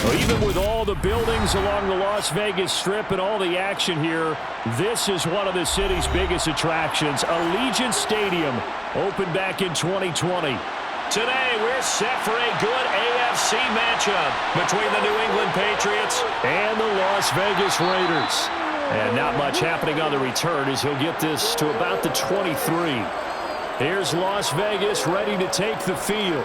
Well, even with all the buildings along the Las Vegas Strip and all the action here, this is one of the city's biggest attractions. Allegiant Stadium opened back in 2020. Today, we're set for a good AFC matchup between the New England Patriots and the Las Vegas Raiders. And not much happening on the return as he'll get this to about the 23. Here's Las Vegas ready to take the field.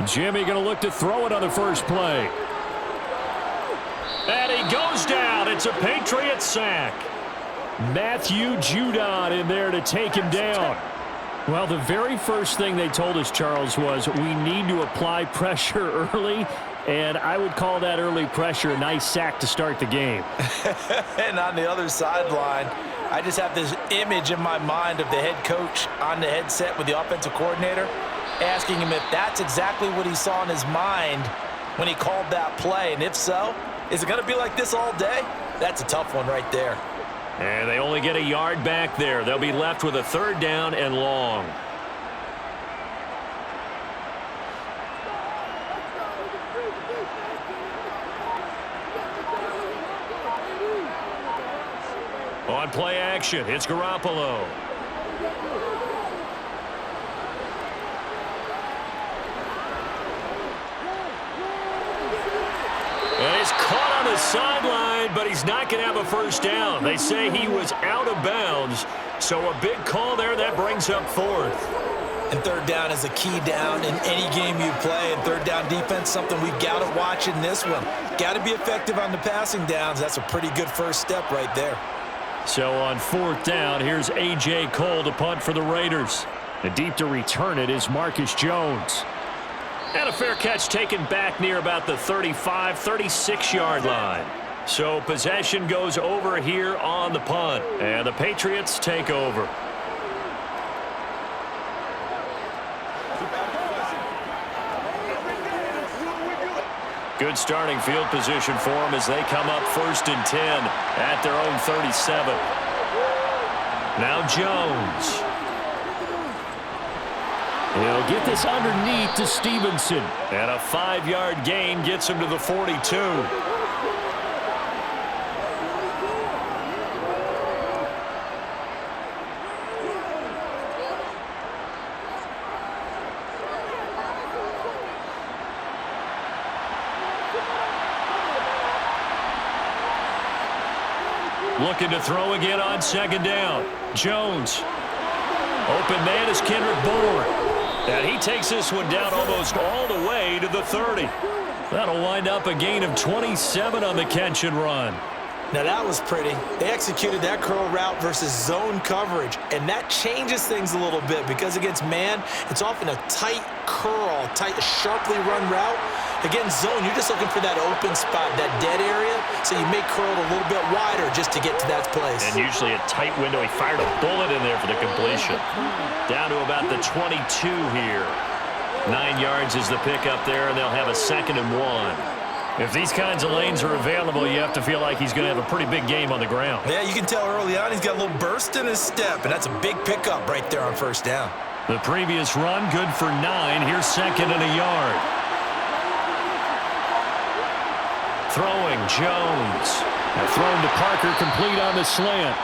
Jimmy going to look to throw it on the first play. And he goes down. It's a Patriots sack. Matthew Judon in there to take him down. Well, the very first thing they told us, Charles, was we need to apply pressure early, and I would call that early pressure a nice sack to start the game. And on the other sideline, I just have this image in my mind of the head coach on the headset with the offensive coordinator, asking him if that's exactly what he saw in his mind when he called that play. And if so, is it going to be like this all day? That's a tough one right there. And they only get a yard back there. They'll be left with a third down and long. On play action, it's Garoppolo. And he's caught on the sideline, but he's not going to have a first down. They say he was out of bounds, so a big call there that brings up fourth. And third down is a key down in any game you play. And third down defense, something we've got to watch in this one. Got to be effective on the passing downs. That's a pretty good first step right there. So on fourth down, here's A.J. Cole to punt for the Raiders. The deep to return it is Marcus Jones. And a fair catch taken back near about the 35, 36-yard line. So possession goes over here on the punt. And the Patriots take over. Good starting field position for them as they come up 1st and 10 at their own 37. Now Jones. He'll get this underneath to Stevenson. And a 5-yard gain gets him to the 42. Looking to throw again on second down. Jones. Open man is Kendrick Bourne. And he takes this one down almost all the way to the 30. That'll wind up a gain of 27 on the catch and run. Now that was pretty. They executed that curl route versus zone coverage, and that changes things a little bit because against man, it's often a tight curl, tight, sharply run route. Against zone, you're just looking for that open spot, that dead area, so you may curl it a little bit wider just to get to that place. And usually a tight window. He fired a bullet in there for the completion. Down to about the 22 here. 9 yards is the pickup there, and they'll have a 2nd and 1. If these kinds of lanes are available, you have to feel like he's going to have a pretty big game on the ground. Yeah, you can tell early on he's got a little burst in his step, and that's a big pickup right there on first down. The previous run, good for 9. Here's 2nd and a yard. Throwing, Jones. Thrown to Parker, complete on the slant.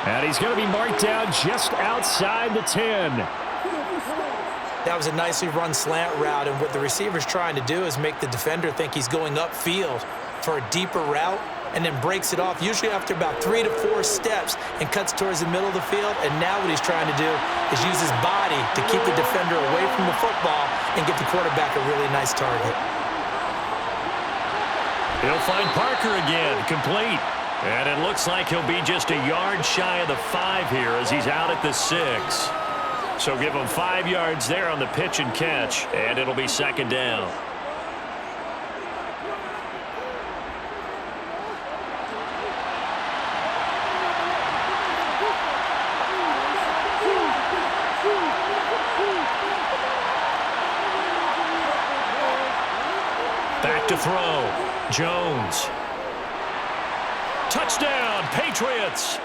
And he's going to be marked down just outside the 10. That was a nicely run slant route, and what the receiver's trying to do is make the defender think he's going upfield for a deeper route, and then breaks it off, usually after about 3 to 4 steps, and cuts towards the middle of the field. And now what he's trying to do is use his body to keep the defender away from the football and get the quarterback a really nice target. He'll find Parker again, complete. And it looks like he'll be just a yard shy of the 5 here as he's out at the 6. So give him 5 yards there on the pitch and catch, and it'll be 2nd down. Back to throw. Jones. Touchdown, Patriots.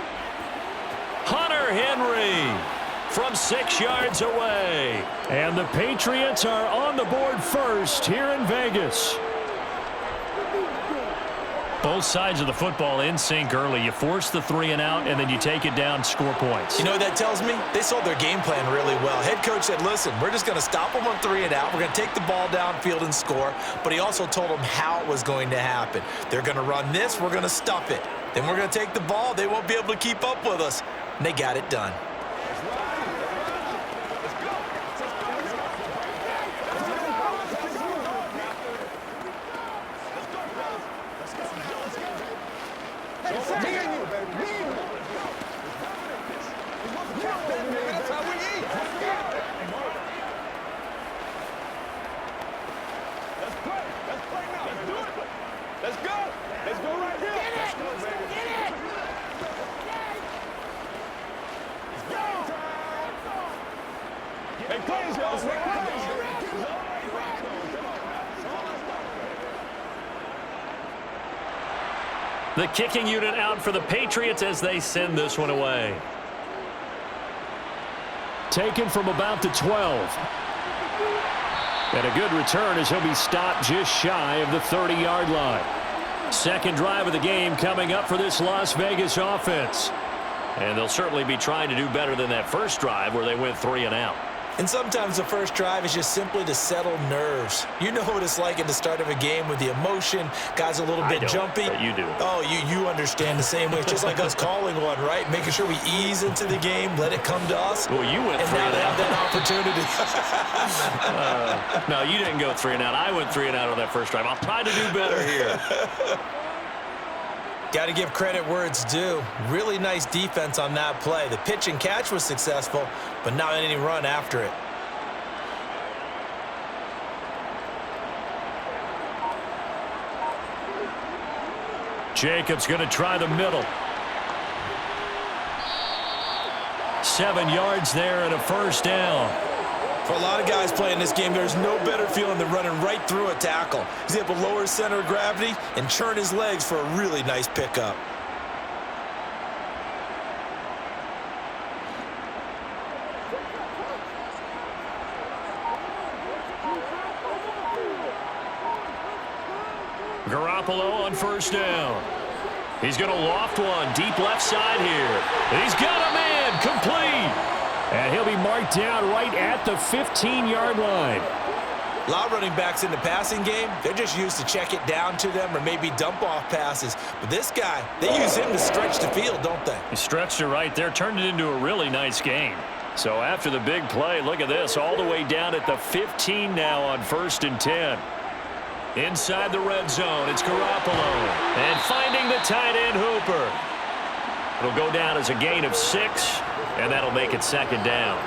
Hunter Henry from 6 yards away. And the Patriots are on the board first here in Vegas. Both sides of the football in sync early. You force the 3 and out, and then you take it down, score points. You know what that tells me? They sold their game plan really well. Head coach said, listen, we're just going to stop them on 3 and out. We're going to take the ball downfield and score. But he also told them how it was going to happen. They're going to run this. We're going to stuff it. Then we're going to take the ball. They won't be able to keep up with us. And they got it done. The kicking unit out for the Patriots as they send this one away. Taken from about the 12. And a good return as he'll be stopped just shy of the 30-yard line. Second drive of the game coming up for this Las Vegas offense. And they'll certainly be trying to do better than that first drive where they went 3 and out. And sometimes the first drive is just simply to settle nerves. You know what it's like at the start of a game with the emotion. Guys a little bit jumpy. But you do. Oh, you understand the same way. It's just like us calling one, right? Making sure we ease into the game, let it come to us. Well, you went 3 and and now out. they have that opportunity. No, you didn't go 3 and out. I went 3 and out on that first drive. I'll try to do better here. Got to give credit where it's due. Really nice defense on that play. The pitch and catch was successful, but not any run after it. Jacobs going to try the middle. 7 yards there and a first down. For a lot of guys playing this game, there's no better feeling than running right through a tackle. He's able to lower his center of gravity and churn his legs for a really nice pickup. Garoppolo on first down. He's going to loft one deep left side here. He's got a man complete. And he'll be marked down right at the 15-yard line. A lot of running backs in the passing game, they're just used to check it down to them or maybe dump off passes. But this guy, they use him to stretch the field, don't they? He stretched it right there, turned it into a really nice game. So after the big play, look at this, all the way down at the 15 now on 1st and 10. Inside the red zone, it's Garoppolo. And finding the tight end Hooper. It'll go down as a gain of 6, and that'll make it 2nd down.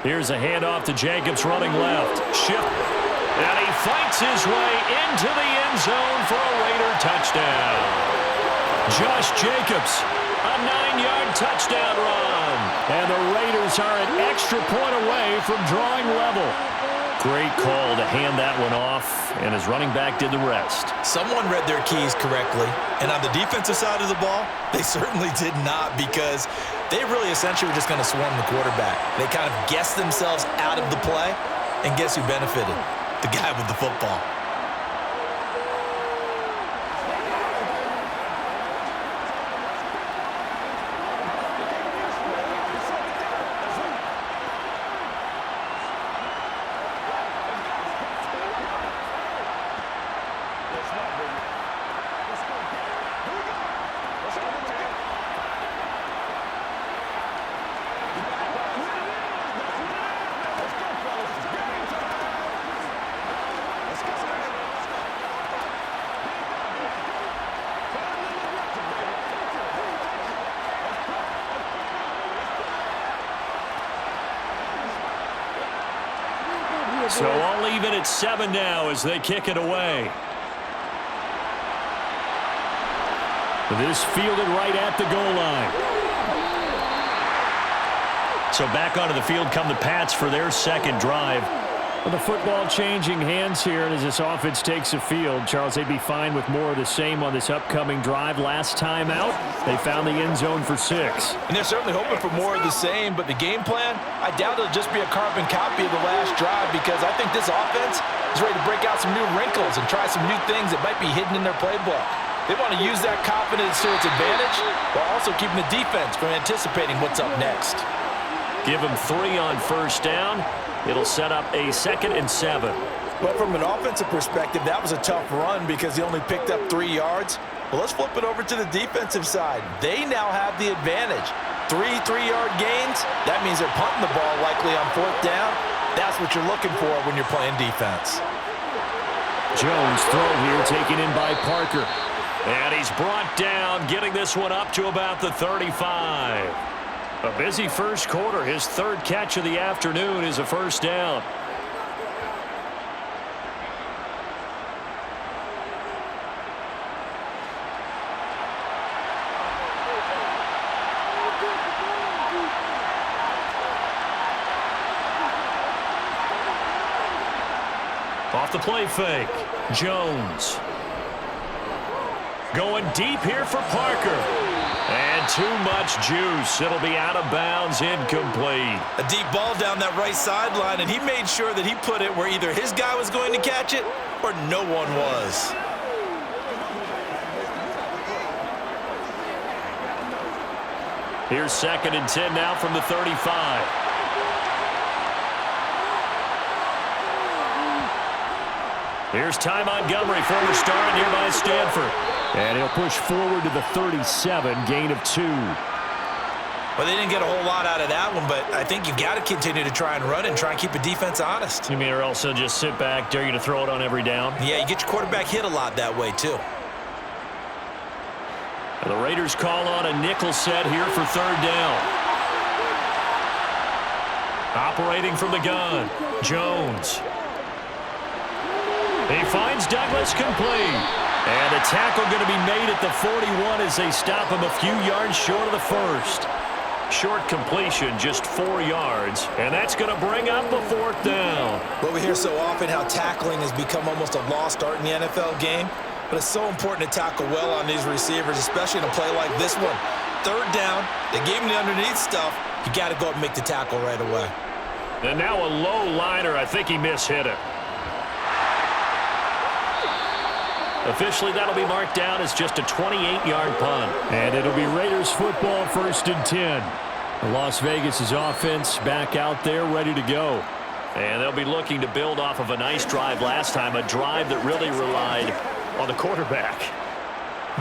Here's a handoff to Jacobs running left. Shift. And he fights his way into the end zone for a Raider touchdown. Josh Jacobs, a 9-yard touchdown run. And the Raiders are an extra point away from drawing level. Great call to hand that one off, and his running back did the rest. Someone read their keys correctly, and on the defensive side of the ball, they certainly did not, because they really essentially were just going to swarm the quarterback. They kind of guessed themselves out of the play, and guess who benefited? The guy with the football. So all even at 7 now as they kick it away. This fielded right at the goal line. So back onto the field come the Pats for their second drive. Well, the football changing hands here as this offense takes the field. Charles, they'd be fine with more of the same on this upcoming drive. Last time out, they found the end zone for 6. And they're certainly hoping for more of the same, but the game plan, I doubt it'll just be a carbon copy of the last drive because I think this offense is ready to break out some new wrinkles and try some new things that might be hidden in their playbook. They want to use that confidence to its advantage while also keeping the defense from anticipating what's up next. Give them 3 on first down. It'll set up a 2nd and 7. Well, from an offensive perspective, that was a tough run because he only picked up 3 yards. But let's flip it over to the defensive side. They now have the advantage. 3 3-yard gains, that means they're punting the ball likely on 4th down. That's what you're looking for when you're playing defense. Jones throw here taken in by Parker. And he's brought down, getting this one up to about the 35. A busy first quarter. His 3rd catch of the afternoon is a first down. Off the play fake, Jones. Going deep here for Parker. And too much juice. It'll be out of bounds, incomplete. A deep ball down that right sideline, and he made sure that he put it where either his guy was going to catch it or no one was. Here's 2nd and 10 now from the 35. Here's Ty Montgomery, former star at nearby Stanford. And he'll push forward to the 37, gain of 2. Well, they didn't get a whole lot out of that one, but I think you've got to continue to try and run and try and keep the defense honest. You mean or else they'll just sit back, dare you to throw it on every down? Yeah, you get your quarterback hit a lot that way, too. The Raiders call on a nickel set here for 3rd down. Operating from the gun, Jones. He finds Douglas complete. And a tackle going to be made at the 41 as they stop him a few yards short of the 1st. Short completion, just 4 yards. And that's going to bring up a 4th down. Well, we hear so often how tackling has become almost a lost art in the NFL game. But it's so important to tackle well on these receivers, especially in a play like this one. 3rd down, they gave him the underneath stuff. You got to go up and make the tackle right away. And now a low liner. I think he mishit it. Officially, that'll be marked down as just a 28-yard punt. And it'll be Raiders football, 1st and 10. The Las Vegas' offense back out there ready to go. And they'll be looking to build off of a nice drive last time, a drive that really relied on the quarterback.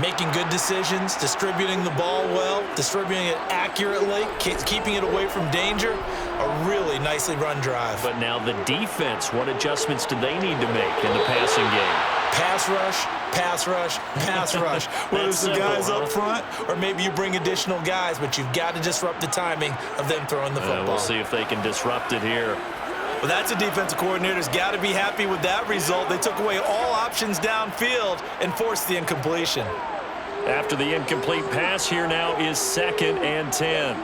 Making good decisions, distributing the ball well, distributing it accurately, keeping it away from danger. A really nicely run drive. But now the defense, what adjustments do they need to make in the passing game? Pass rush, pass rush, pass rush. Whether it's the guys up front or maybe you bring additional guys, but you've got to disrupt the timing of them throwing the football. We'll see if they can disrupt it here. Well, that's a defensive coordinator's got to be happy with that result. They took away all options downfield and forced the incompletion. After the incomplete pass, here now is 2nd and 10.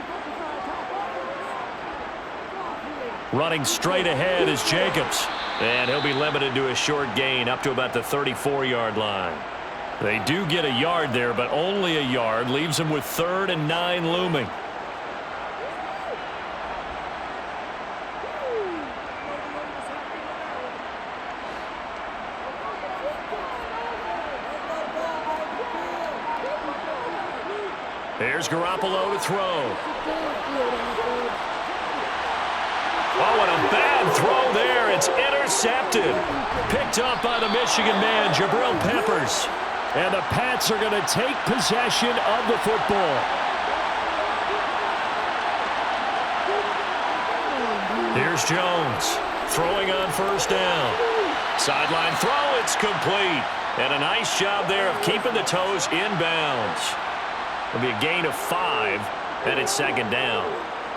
Running straight ahead is Jacobs. And he'll be limited to a short gain up to about the 34-yard line. They do get a yard there, but only a yard. Leaves them with 3rd and 9 looming. Here's Garoppolo to throw. Oh, and a bad throw there. It's intercepted. Picked up by the Michigan man, Jabril Peppers. And the Pats are going to take possession of the football. Here's Jones throwing on 1st down. Sideline throw, it's complete. And a nice job there of keeping the toes in bounds. It'll be a gain of 5, and it's 2nd down.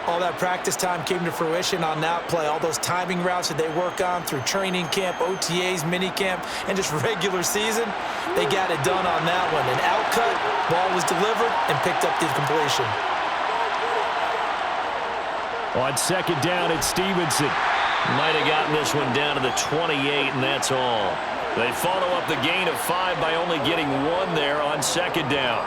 All that practice time came to fruition on that play. All those timing routes that they work on through training camp, OTAs, minicamp, and just regular season, they got it done on that one. An outcut, ball was delivered, and picked up the completion. On second down, it's Stevenson. Might have gotten this one down to the 28, and that's all. They follow up the gain of 5 by only getting 1 there on second down.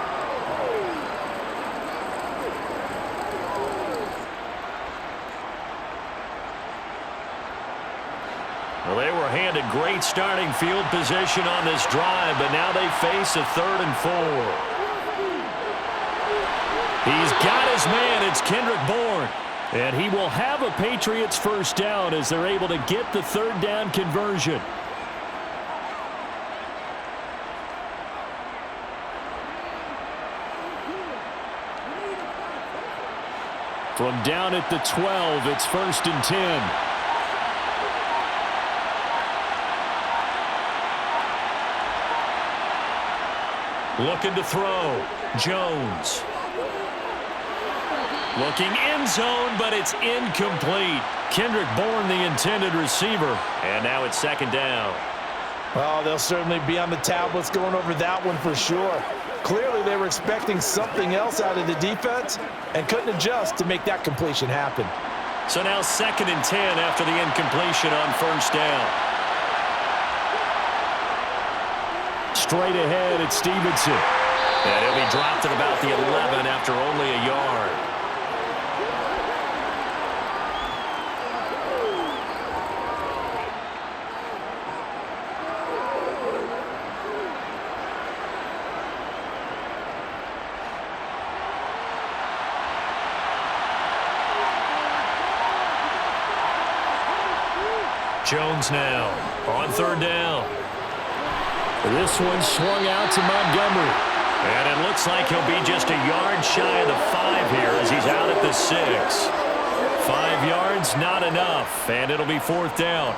Well, they were handed great starting field position on this drive, but now they face a 3rd and 4. He's got his man. It's Kendrick Bourne. And he will have a Patriots first down as they're able to get the 3rd down conversion. From down at the 12, it's 1st and 10. Looking to throw. Jones. Looking end zone, but it's incomplete. Kendrick Bourne, the intended receiver. And now it's 2nd down. Well, they'll certainly be on the tablets going over that one for sure. Clearly, they were expecting something else out of the defense and couldn't adjust to make that completion happen. So now 2nd and 10 after the incompletion on 1st down. Straight ahead, it's Stevenson. And he'll be dropped at about the 11 after only a yard. Jones now on 3rd down. This one swung out to Montgomery. And it looks like he'll be just a yard shy of the 5 here as he's out at the 6. 5 yards, not enough, and it'll be 4th down.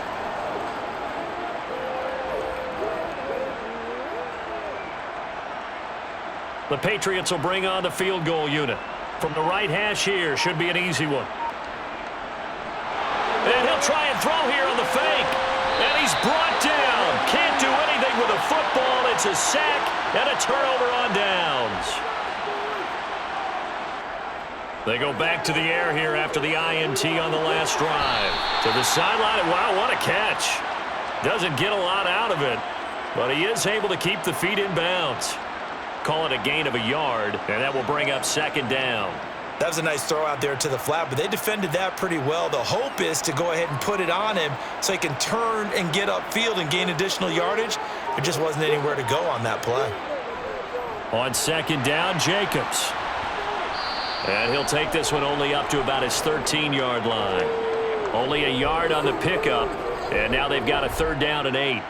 The Patriots will bring on the field goal unit. From the right hash here, should be an easy one. And he'll try and throw here on the fake. And he's brought down. Can't do anything with a football. It's a sack and a turnover on downs. They go back to the air here after the INT on the last drive. To the sideline. Wow, what a catch. Doesn't get a lot out of it, but he is able to keep the feet in bounds. Call it a gain of a yard, and that will bring up 2nd down. That was a nice throw out there to the flat, but they defended that pretty well. The hope is to go ahead and put it on him so he can turn and get upfield and gain additional yardage. There just wasn't anywhere to go on that play. On 2nd down, Jacobs. And he'll take this one only up to about his 13-yard line. Only a yard on the pickup, and now they've got a 3rd down and 8.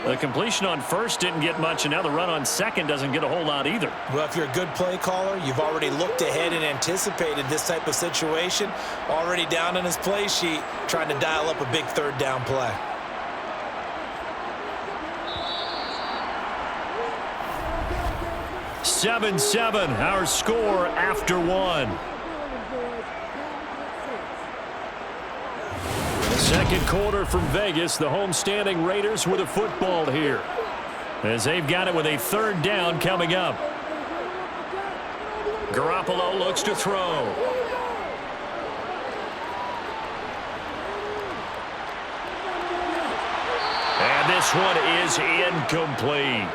The completion on 1st didn't get much, and now the run on 2nd doesn't get a whole lot either. Well, if you're a good play caller, you've already looked ahead and anticipated this type of situation. Already down on his play sheet, trying to dial up a big 3rd down play. Seven, our score after 1. Second quarter from Vegas. The homestanding Raiders with a football here, as they've got it with a 3rd down coming up. Garoppolo looks to throw. And this one is incomplete.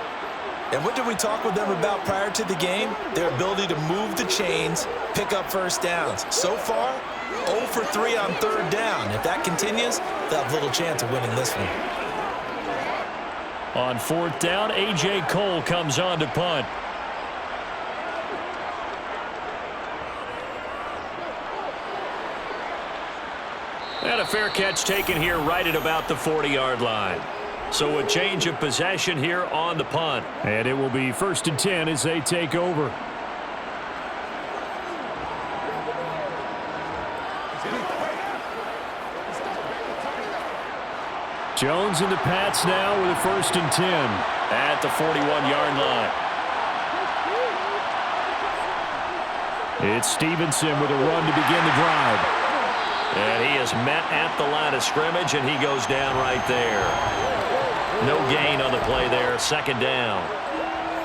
And what did we talk with them about prior to the game? Their ability to move the chains, pick up 1st downs. So far, 0 for 3 on 3rd down. If that continues, they'll have little chance of winning this one. On 4th down, A.J. Cole comes on to punt. And a fair catch taken here right at about the 40-yard line. So a change of possession here on the punt. And it will be 1st and 10 as they take over. Jones and the Pats now with a 1st and 10. At the 41-yard line. It's Stevenson with a run to begin the drive. And he is met at the line of scrimmage, and he goes down right there. No gain on the play there, second down.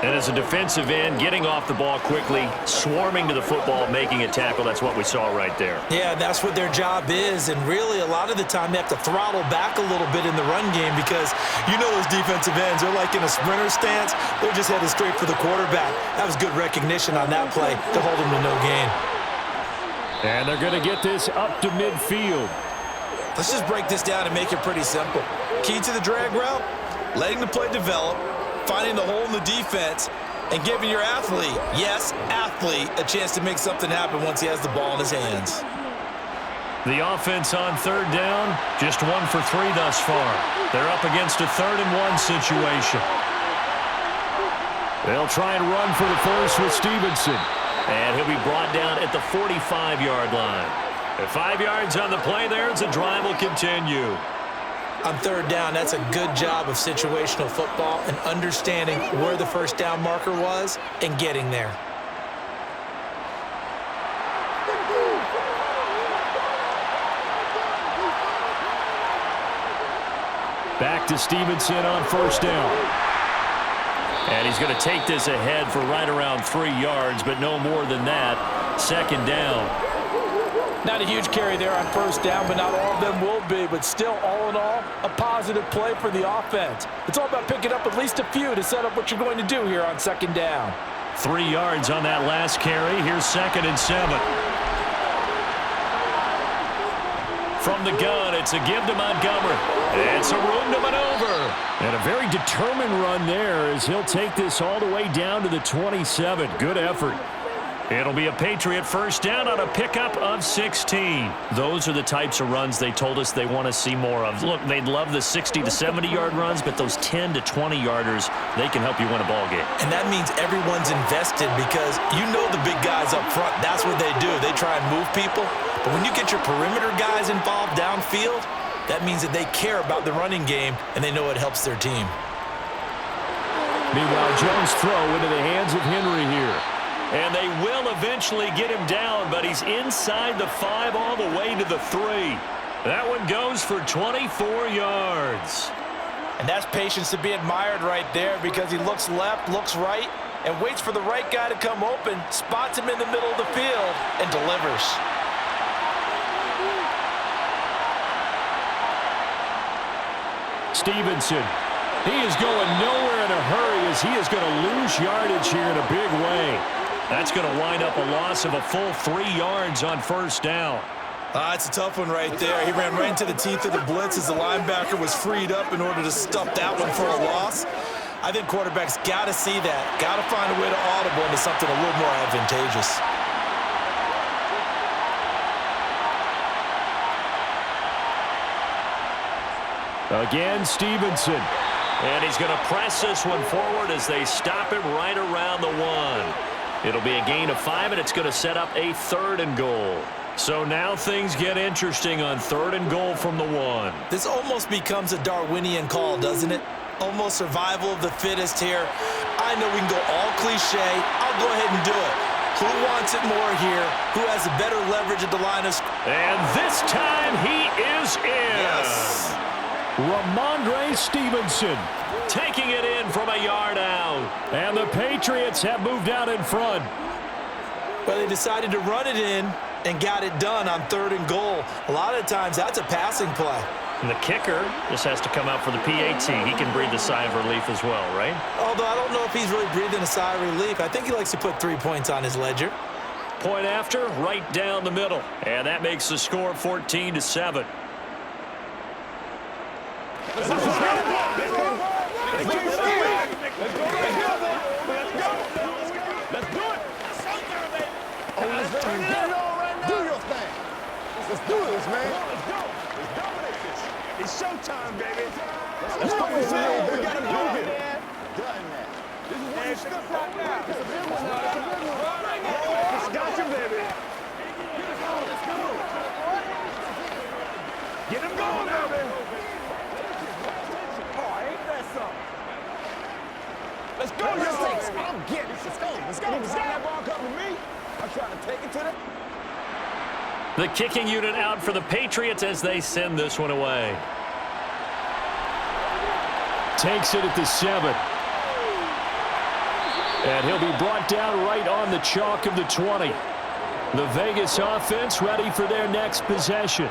And as a defensive end, getting off the ball quickly, swarming to the football, making a tackle, that's what we saw right there. Yeah, that's what their job is, and really a lot of the time they have to throttle back a little bit in the run game because you know those defensive ends, they're like in a sprinter stance. They're just headed straight for the quarterback. That was good recognition on that play to hold them to no gain. And they're going to get this up to midfield. Let's just break this down and make it pretty simple. Key to the drag route, letting the play develop, finding the hole in the defense, and giving your athlete, yes, athlete, a chance to make something happen once he has the ball in his hands. The offense on third down, just 1 for 3 thus far. They're up against a 3rd-and-1 situation. They'll try and run for the first with Stevenson. And he'll be brought down at the 45-yard line. At 5 yards on the play there, the drive will continue. On third down, that's a good job of situational football and understanding where the first down marker was and getting there. Back to Stevenson on first down. And he's going to take this ahead for right around 3 yards, but no more than that. Second down. Not a huge carry there on first down, but not all of them will be. But still, all in all, a positive play for the offense. It's all about picking up at least a few to set up what you're going to do here on second down. 3 yards on that last carry. Here's 2nd and 7. From the gun, it's a give to Montgomery. It's a room to maneuver. And a very determined run there as he'll take this all the way down to the 27. Good effort. It'll be a Patriot first down on a pickup of 16. Those are the types of runs they told us they want to see more of. Look, they'd love the 60 to 70-yard runs, but those 10 to 20-yarders, they can help you win a ball game. And that means everyone's invested because you know the big guys up front, that's what they do. They try and move people. But when you get your perimeter guys involved downfield, that means that they care about the running game and they know it helps their team. Meanwhile, Jones' throw into the hands of Henry here. And they will eventually get him down, but he's inside the 5 all the way to the 3. That one goes for 24 yards. And that's patience to be admired right there because he looks left, looks right, and waits for the right guy to come open, spots him in the middle of the field, and delivers. Stevenson. He is going nowhere in a hurry as he is going to lose yardage here in a big way. That's going to wind up a loss of a full 3 yards on first down. It's a tough one right there. He ran right into the teeth of the blitz as the linebacker was freed up in order to stuff that one for a loss. I think quarterbacks got to see that, got to find a way to audible into something a little more advantageous. Again, Stevenson. And he's going to press this one forward as they stop him right around the 1. It'll be a gain of 5, and it's going to set up a 3rd and goal. So now things get interesting on 3rd and goal from the 1. This almost becomes a Darwinian call, doesn't it? Almost survival of the fittest here. I know we can go all cliche. I'll go ahead and do it. Who wants it more here? Who has a better leverage at the line of scrimmage? And this time he is in. Yes. Ramondre Stevenson taking it in from a yard out. And the Patriots have moved out in front. Well, they decided to run it in and got it done on 3rd and goal. A lot of times that's a passing play. And the kicker just has to come out for the PAT. He can breathe a sigh of relief as well, right? Although I don't know if he's really breathing a sigh of relief. I think he likes to put 3 points on his ledger. Point after, right down the middle. And that makes the score 14-7. Let's go. Let's do this, man. Let's go. Let's dominate this. It's showtime, baby. Let's go. We got to move it. Done that. This is what you stuck right now. It's a big one. It's a big one. Got you, baby. Let's go. Get him going, baby. Oh, ain't that something? Let's go, y'all. I'm getting it. Let's go. Let's go. That ball come to me. I'm trying to take it to the... The kicking unit out for the Patriots as they send this one away. Takes it at the 7. And he'll be brought down right on the chalk of the 20. The Vegas offense ready for their next possession.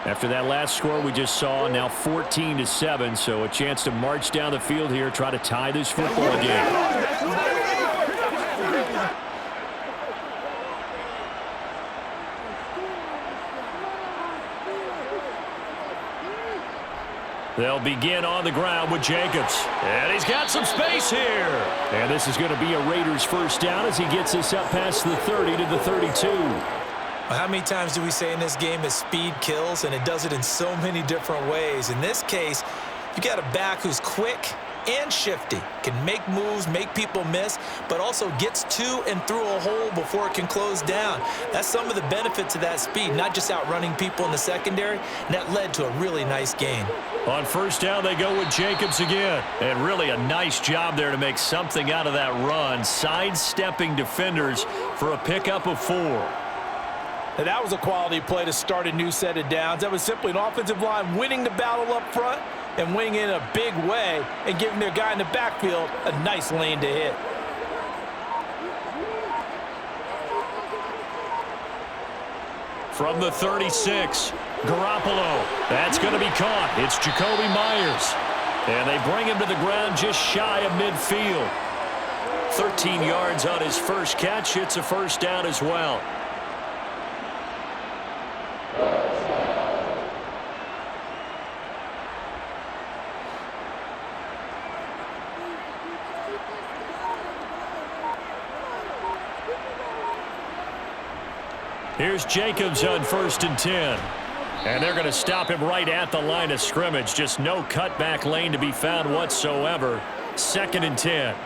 After that last score we just saw, now 14-7, so a chance to march down the field here, try to tie this football game. They'll begin on the ground with Jacobs. And he's got some space here. And this is going to be a Raiders first down as he gets this up past the 30 to the 32. Well, how many times do we say in this game that speed kills, and it does it in so many different ways? In this case, you got a back who's quick and shifty, can make moves, make people miss, but also gets to and through a hole before it can close down. That's some of the benefits of that speed, not just outrunning people in the secondary, and that led to a really nice gain. On first down, they go with Jacobs again. And really a nice job there to make something out of that run, sidestepping defenders for a pickup of 4. Now, that was a quality play to start a new set of downs. That was simply an offensive line winning the battle up front and winning in a big way and giving their guy in the backfield a nice lane to hit. From the 36, Garoppolo. That's going to be caught. It's Jacoby Myers. And they bring him to the ground just shy of midfield. 13 yards on his first catch. It's a first down as well. Here's Jacobs on first and 10. And they're going to stop him right at the line of scrimmage. Just no cutback lane to be found whatsoever. 2nd and 10.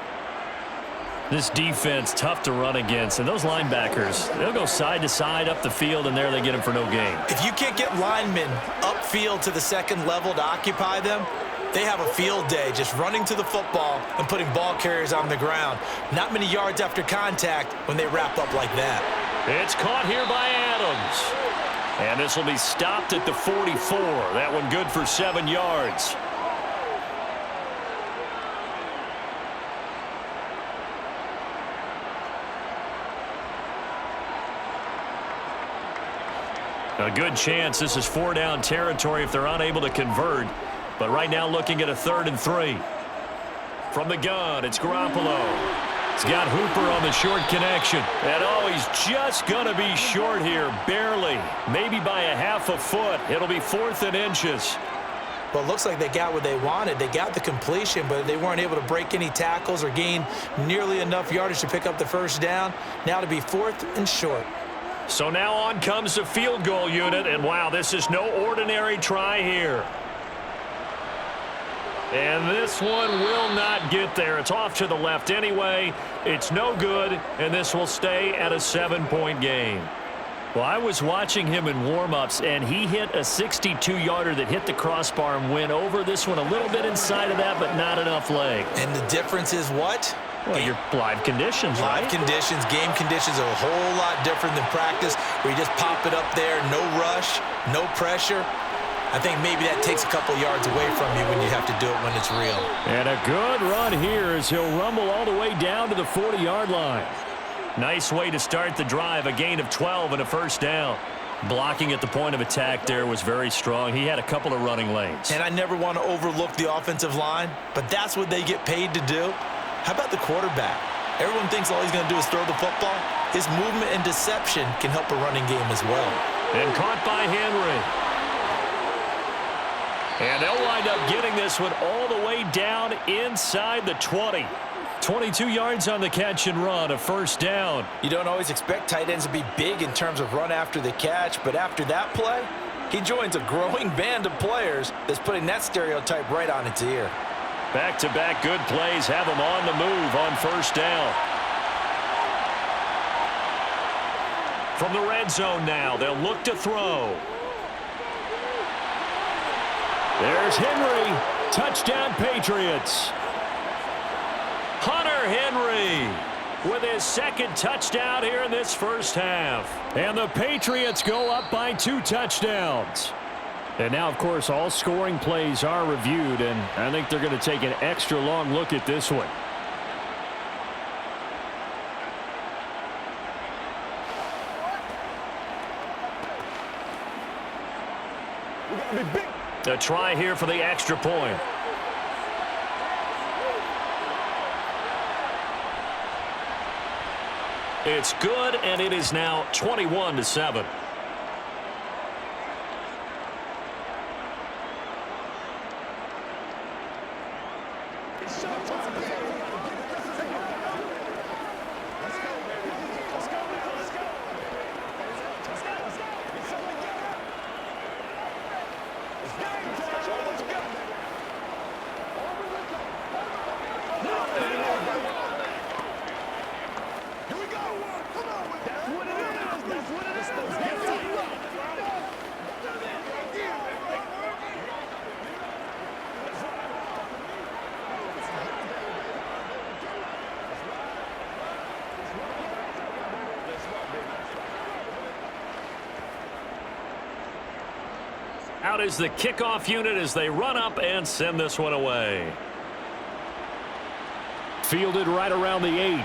This defense tough to run against. And those linebackers, they'll go side to side up the field, and there they get him for no gain. If you can't get linemen upfield to the second level to occupy them, they have a field day just running to the football and putting ball carriers on the ground. Not many yards after contact when they wrap up like that. It's caught here by Adams. And this will be stopped at the 44. That one good for 7 yards. A good chance this is 4-down territory if they're unable to convert. But right now looking at a 3rd and 3. From the gun, it's Garoppolo. He's got Hooper on the short connection. And oh, he's just going to be short here, barely. Maybe by a half a foot. It'll be 4th and inches. Well, it looks like they got what they wanted. They got the completion, but they weren't able to break any tackles or gain nearly enough yardage to pick up the first down. Now to be 4th and short. So now on comes the field goal unit. And wow, this is no ordinary try here. And this one will not get there. It's off to the left anyway. It's no good, and this will stay at a 7-point game. Well, I was watching him in warm-ups, and he hit a 62-yarder that hit the crossbar and went over. This one a little bit inside of that, but not enough leg. And the difference is what? Well, your live conditions, right? Live conditions, game conditions are a whole lot different than practice, where you just pop it up there, no rush, no pressure. I think maybe that takes a couple yards away from you when you have to do it when it's real. And a good run here as he'll rumble all the way down to the 40-yard line. Nice way to start the drive, a gain of 12 and a first down. Blocking at the point of attack there was very strong. He had a couple of running lanes. And I never want to overlook the offensive line, but that's what they get paid to do. How about the quarterback? Everyone thinks all he's going to do is throw the football. His movement and deception can help a running game as well. And caught by Henry. And they'll wind up getting this one all the way down inside the 20. 22 yards on the catch and run, a first down. You don't always expect tight ends to be big in terms of run after the catch, but after that play, he joins a growing band of players that's putting that stereotype right on its ear. Back-to-back good plays have him on the move on first down. From the red zone now, they'll look to throw. There's Henry. Touchdown, Patriots. Hunter Henry. with his second touchdown here in this first half. And the Patriots go up by 2 touchdowns. And now, of course, all scoring plays are reviewed, and I think they're going to take an extra long look at this one. A try here for the extra point. It's good, and it is now 21-7. Out is the kickoff unit as they run up and send this one away. Fielded right around the 8.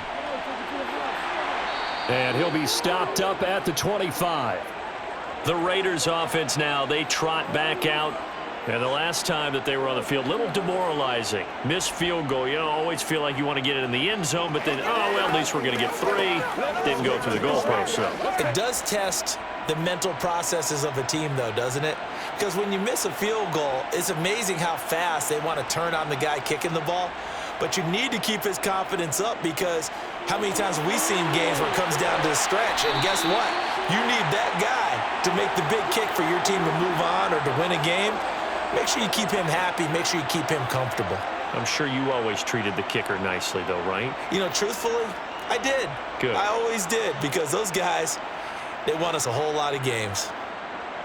And he'll be stopped up at the 25. The Raiders offense now, they trot back out. And the last time that they were on the field, a little demoralizing. Missed field goal. You always feel like you want to get it in the end zone, but then, oh, well, at least we're going to get 3. Didn't go through the goalpost, so. It does test the mental processes of a team, though, doesn't it? Because when you miss a field goal, it's amazing how fast they want to turn on the guy kicking the ball. But you need to keep his confidence up, because how many times have we seen games where it comes down to the stretch? And guess what? You need that guy to make the big kick for your team to move on or to win a game. Make sure you keep him happy. Make sure you keep him comfortable. I'm sure you always treated the kicker nicely, though, right? You know, truthfully, I did. Good. I always did, because those guys, they won us a whole lot of games.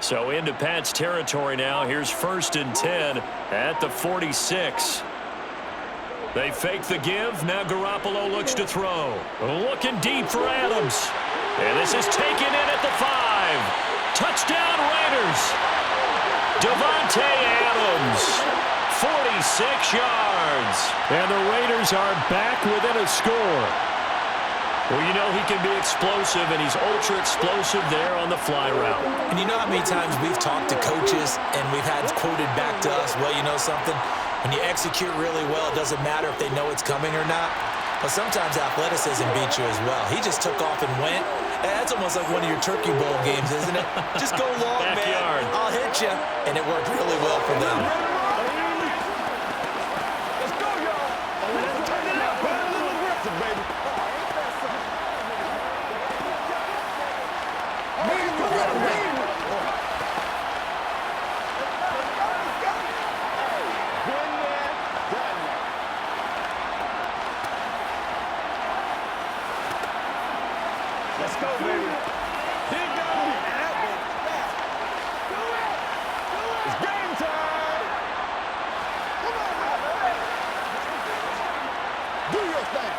So into Pat's territory now. Here's 1st and 10 at the 46. They fake the give. Now Garoppolo looks to throw. Looking deep for Adams. And this is taken in at the 5. Touchdown Raiders. Davante Adams, 46 yards. And the Raiders are back within a score. Well, you know he can be explosive, and he's ultra-explosive there on the fly route. And you know how many times we've talked to coaches and we've had quoted back to us, well, you know something? When you execute really well, it doesn't matter if they know it's coming or not. But sometimes athleticism beats you as well. He just took off and went. That's almost like one of your Turkey Bowl games, isn't it? Just go long, Backyard. man. I'll hit you. And it worked really well for them. Let's go, y'all. Let's turn it up. Run a little aggressive, baby. Let's go, baby. Big dog. It's game time. Come on, man. Do your thing.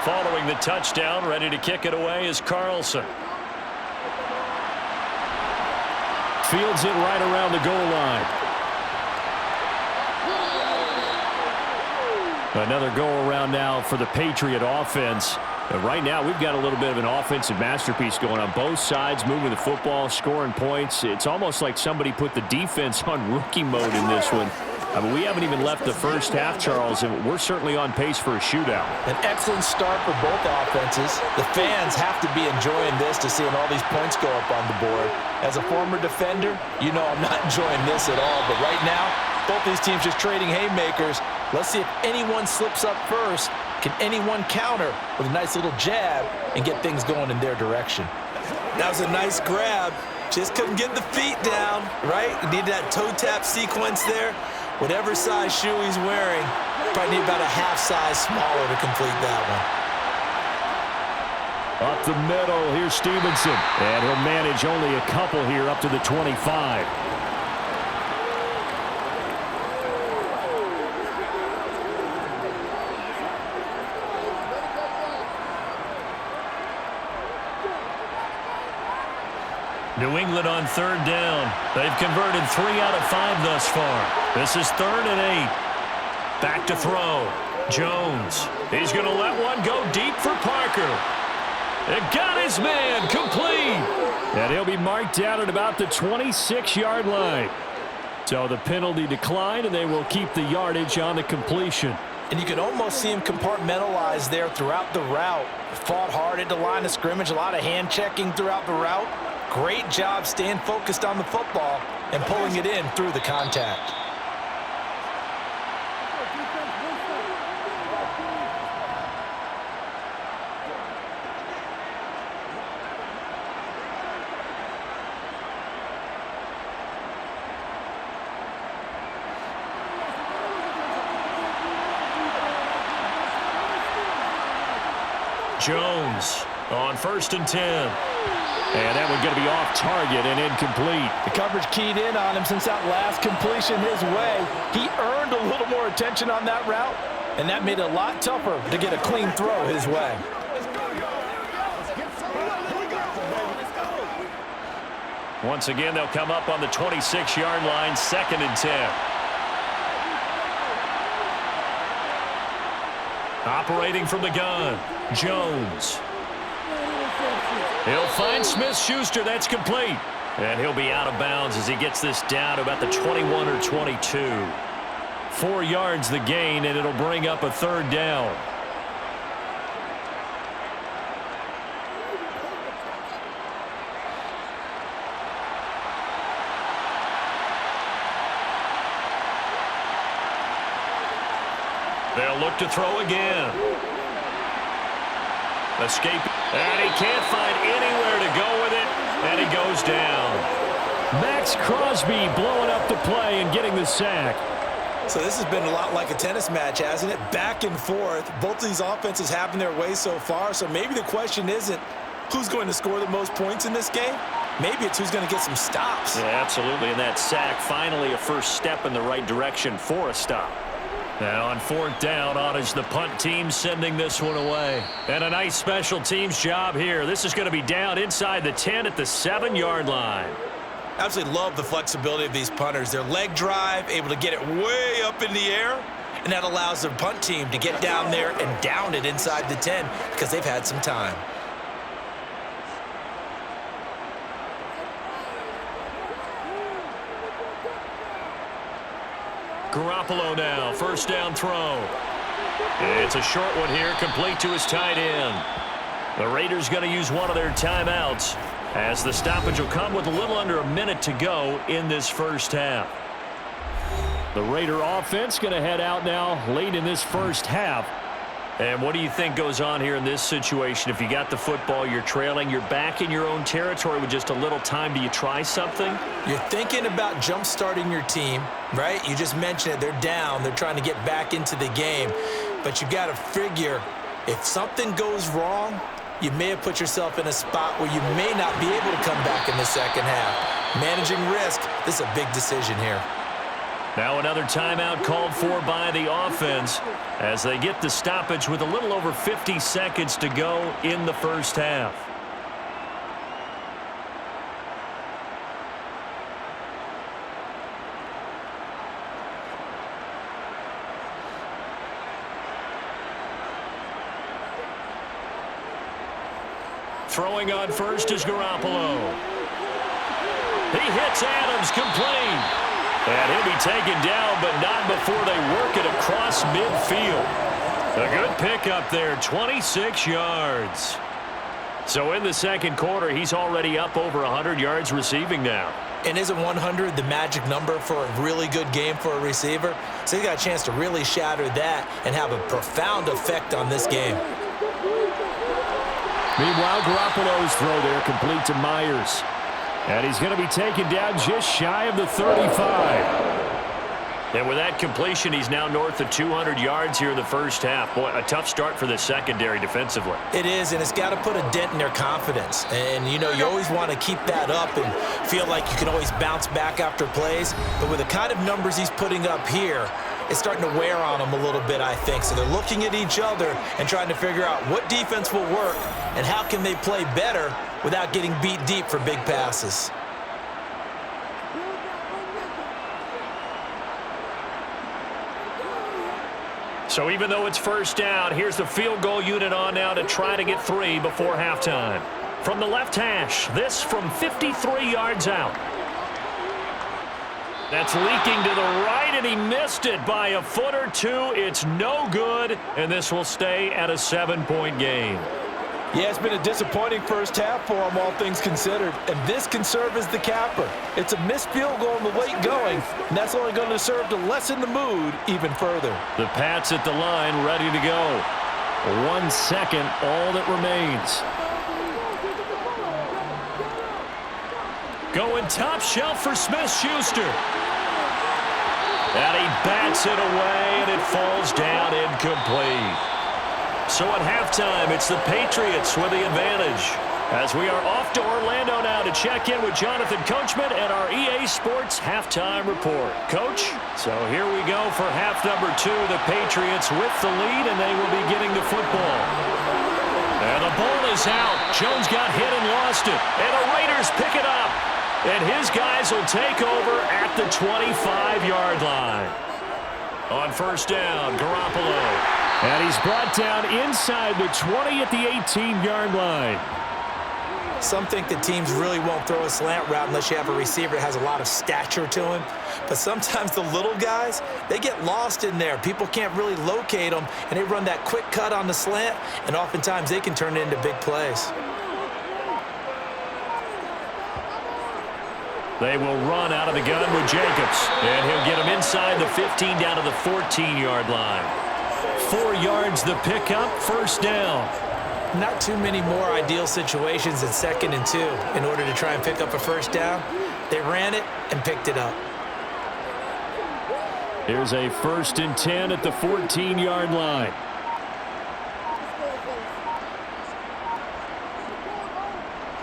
Following the touchdown, ready to kick it away is Carlson. Fields it right around the goal line. Another go-around now for the Patriot offense. And right now, we've got a little bit of an offensive masterpiece going on both sides, moving the football, scoring points. It's almost like somebody put the defense on rookie mode in this one. I mean, we haven't even left the first half, Charles, and we're certainly on pace for a shootout. An excellent start for both offenses. The fans have to be enjoying this to seeing all these points go up on the board. As a former defender, you know I'm not enjoying this at all. But right now, both these teams just trading haymakers. Let's see if anyone slips up first. Can anyone counter with a nice little jab and get things going in their direction? That was a nice grab. Just couldn't get the feet down, right? You need that toe tap sequence there. Whatever size shoe he's wearing, probably need about a half size smaller to complete that one. Up the middle, here's Stevenson. And he'll manage only a couple here up to the 25. New England on third down. They've converted 3 out of 5 thus far. This is 3rd and 8. Back to throw. Jones. He's going to let one go deep for Parker. It got his man complete. And he'll be marked down at about the 26-yard line. So the penalty declined, and they will keep the yardage on the completion. And you can almost see him compartmentalize there throughout the route. Fought hard at the line of scrimmage, a lot of hand checking throughout the route. Great job staying focused on the football and pulling it in through the contact. Jones on 1st and 10. And that one going to be off target and incomplete. The coverage keyed in on him since that last completion his way. He earned a little more attention on that route, and that made it a lot tougher to get a clean throw his way. Once again, they'll come up on the 26-yard line, 2nd and 10. Operating from the gun, Jones. He'll find Smith-Schuster. That's complete. And he'll be out of bounds as he gets this down to about the 21 or 22. 4 yards the gain, and it'll bring up a 3rd down. They'll look to throw again. Escape. And he can't find anywhere to go with it. And he goes down. Max Crosby blowing up the play and getting the sack. So this has been a lot like a tennis match, hasn't it? Back and forth. Both of these offenses having their way so far. So maybe the question isn't who's going to score the most points in this game. Maybe it's who's going to get some stops. Yeah, absolutely. And that sack, finally a first step in the right direction for a stop. Now on 4th down, on is the punt team sending this one away. And a nice special teams job here. This is going to be down inside the 10 at the 7-yard line. Absolutely love the flexibility of these punters. Their leg drive, able to get it way up in the air, and that allows their punt team to get down there and down it inside the 10 because they've had some time. Garoppolo now, 1st down throw. It's a short one here, complete to his tight end. The Raiders going to use one of their timeouts as the stoppage will come with a little under a minute to go in this first half. The Raider offense going to head out now late in this first half. And what do you think goes on here in this situation? If you got the football, you're trailing, you're back in your own territory with just a little time. Do you try something? You're thinking about jump-starting your team, right? You just mentioned it. They're down. They're trying to get back into the game. But you got to figure if something goes wrong, you may have put yourself in a spot where you may not be able to come back in the second half. Managing risk, this is a big decision here. Now another timeout called for by the offense as they get the stoppage with a little over 50 seconds to go in the first half. Throwing on first is Garoppolo. He hits Adams, complete. And he'll be taken down, but not before they work it across midfield. A good pickup there, 26 yards. So in the second quarter, he's already up over 100 yards receiving now. And isn't 100 the magic number for a really good game for a receiver? So he got a chance to really shatter that and have a profound effect on this game. Meanwhile, Garoppolo's throw there complete to Myers. And he's going to be taken down just shy of the 35. And with that completion, he's now north of 200 yards here in the first half. Boy, a tough start for the secondary defensively. It is, and it's got to put a dent in their confidence. And, you know, you always want to keep that up and feel like you can always bounce back after plays. But with the kind of numbers he's putting up here, it's starting to wear on them a little bit, I think. So they're looking at each other and trying to figure out what defense will work and how can they play better without getting beat deep for big passes. So even though it's first down, here's the field goal unit on now to try to get 3 before halftime. From the left hash, this from 53 yards out. That's leaking to the right, and he missed it by a foot or two. It's no good, and this will stay at a 7-point game. Yeah, it's been a disappointing first half for him, all things considered. And this can serve as the capper. It's a missed field goal in the late going, and that's only going to serve to lessen the mood even further. The Pats at the line, ready to go. 1 second, all that remains. Going top shelf for Smith-Schuster. And he bats it away, and it falls down incomplete. So at halftime, it's the Patriots with the advantage. As we are off to Orlando now to check in with Jonathan Coachman and our EA Sports halftime report. Coach, so here we go for half number 2. The Patriots with the lead, and they will be getting the football. And the ball is out. Jones got hit and lost it. And the Raiders pick it up. And his guys will take over at the 25-yard line. On first down, Garoppolo. And he's brought down inside the 20 at the 18-yard line. Some think that teams really won't throw a slant route unless you have a receiver that has a lot of stature to him. But sometimes the little guys, they get lost in there. People can't really locate them, and they run that quick cut on the slant, and oftentimes they can turn it into big plays. They will run out of the gun with Jacobs. And he'll get him inside the 15 down to the 14-yard line. 4 yards the pickup, first down. Not too many more ideal situations than 2nd and 2 in order to try and pick up a first down. They ran it and picked it up. Here's a 1st and 10 at the 14-yard line.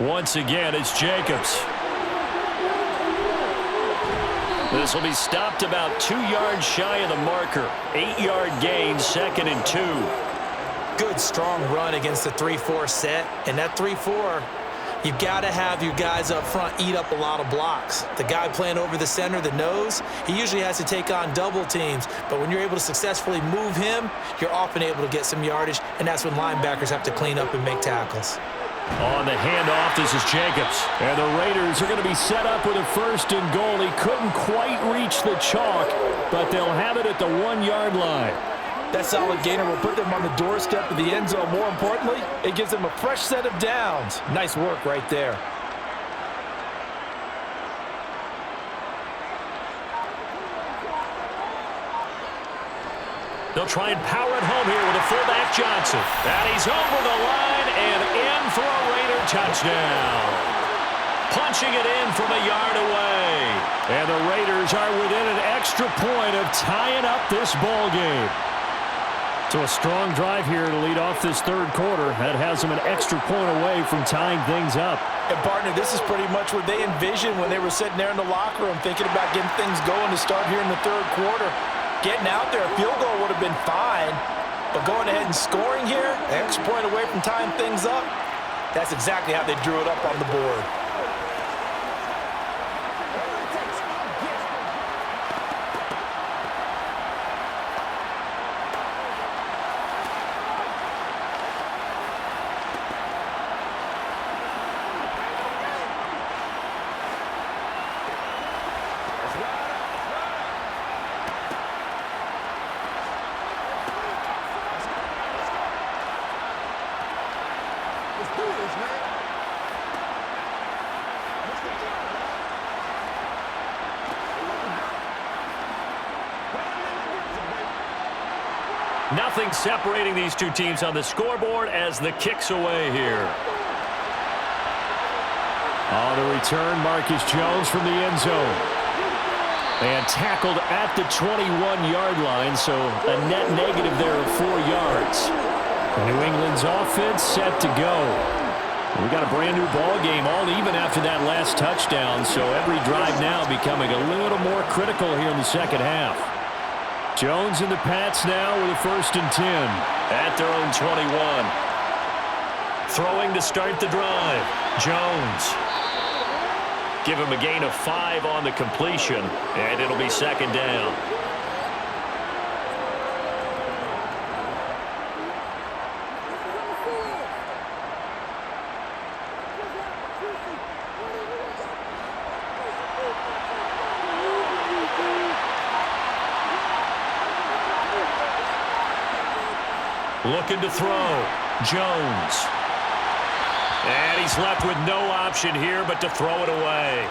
Once again, it's Jacobs. This will be stopped about 2 yards shy of the marker. 8-yard gain, 2nd and 2. Good, strong run against the 3-4 set. And that 3-4, you've got to have your guys up front eat up a lot of blocks. The guy playing over the center, the nose, he usually has to take on double teams. But when you're able to successfully move him, you're often able to get some yardage, and that's when linebackers have to clean up and make tackles. On the handoff, this is Jacobs. And the Raiders are going to be set up with a 1st and goal. He couldn't quite reach the chalk, but they'll have it at the 1-yard line. That solid gainer will put them on the doorstep of the end zone. More importantly, it gives them a fresh set of downs. Nice work right there. They'll try and power it home here with a fullback Johnson. And he's over the line and in for a Raider touchdown. Punching it in from a yard away. And the Raiders are within an extra point of tying up this ball game. So a strong drive here to lead off this 3rd quarter. That has them an extra point away from tying things up. And, partner, this is pretty much what they envisioned when they were sitting there in the locker room thinking about getting things going to start here in the 3rd quarter. Getting out there, a field goal would have been fine. But going ahead and scoring here, an extra point away from tying things up, that's exactly how they drew it up on the board. Nothing separating these two teams on the scoreboard as the kick's away here. On the return, Marcus Jones from the end zone. And tackled at the 21-yard line, so a net negative there of 4 yards. New England's offense set to go. We got a brand new ball game, all even after that last touchdown, so every drive now becoming a little more critical here in the 2nd half. Jones and the Pats now with a 1st and 10 at their own 21. Throwing to start the drive. Jones. Give him a gain of 5 on the completion, and it'll be second down. Looking to throw. Jones. And he's left with no option here but to throw it away.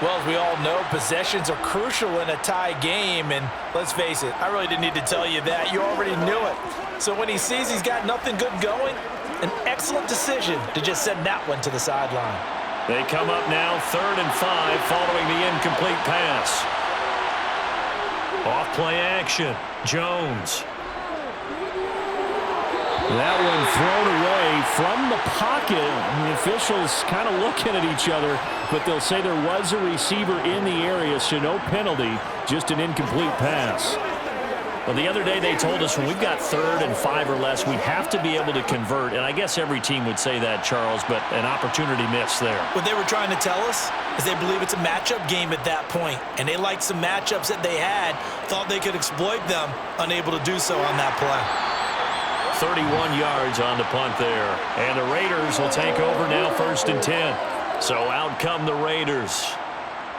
Well, as we all know, possessions are crucial in a tie game, and let's face it, I really didn't need to tell you that. You already knew it. So when he sees he's got nothing good going, an excellent decision to just send that one to the sideline. They come up now 3rd and 5 following the incomplete pass. Off play action. Jones. That one thrown away from the pocket. The officials kind of looking at each other, but they'll say there was a receiver in the area, so no penalty, just an incomplete pass. Well, the other day they told us when we've got 3rd and 5 or less, we have to be able to convert, and I guess every team would say that, Charles, but an opportunity missed there. What they were trying to tell us is they believe it's a matchup game at that point, and they liked some matchups that they had, thought they could exploit them, unable to do so on that play. 31 yards on the punt there. And the Raiders will take over now 1st and 10. So out come the Raiders.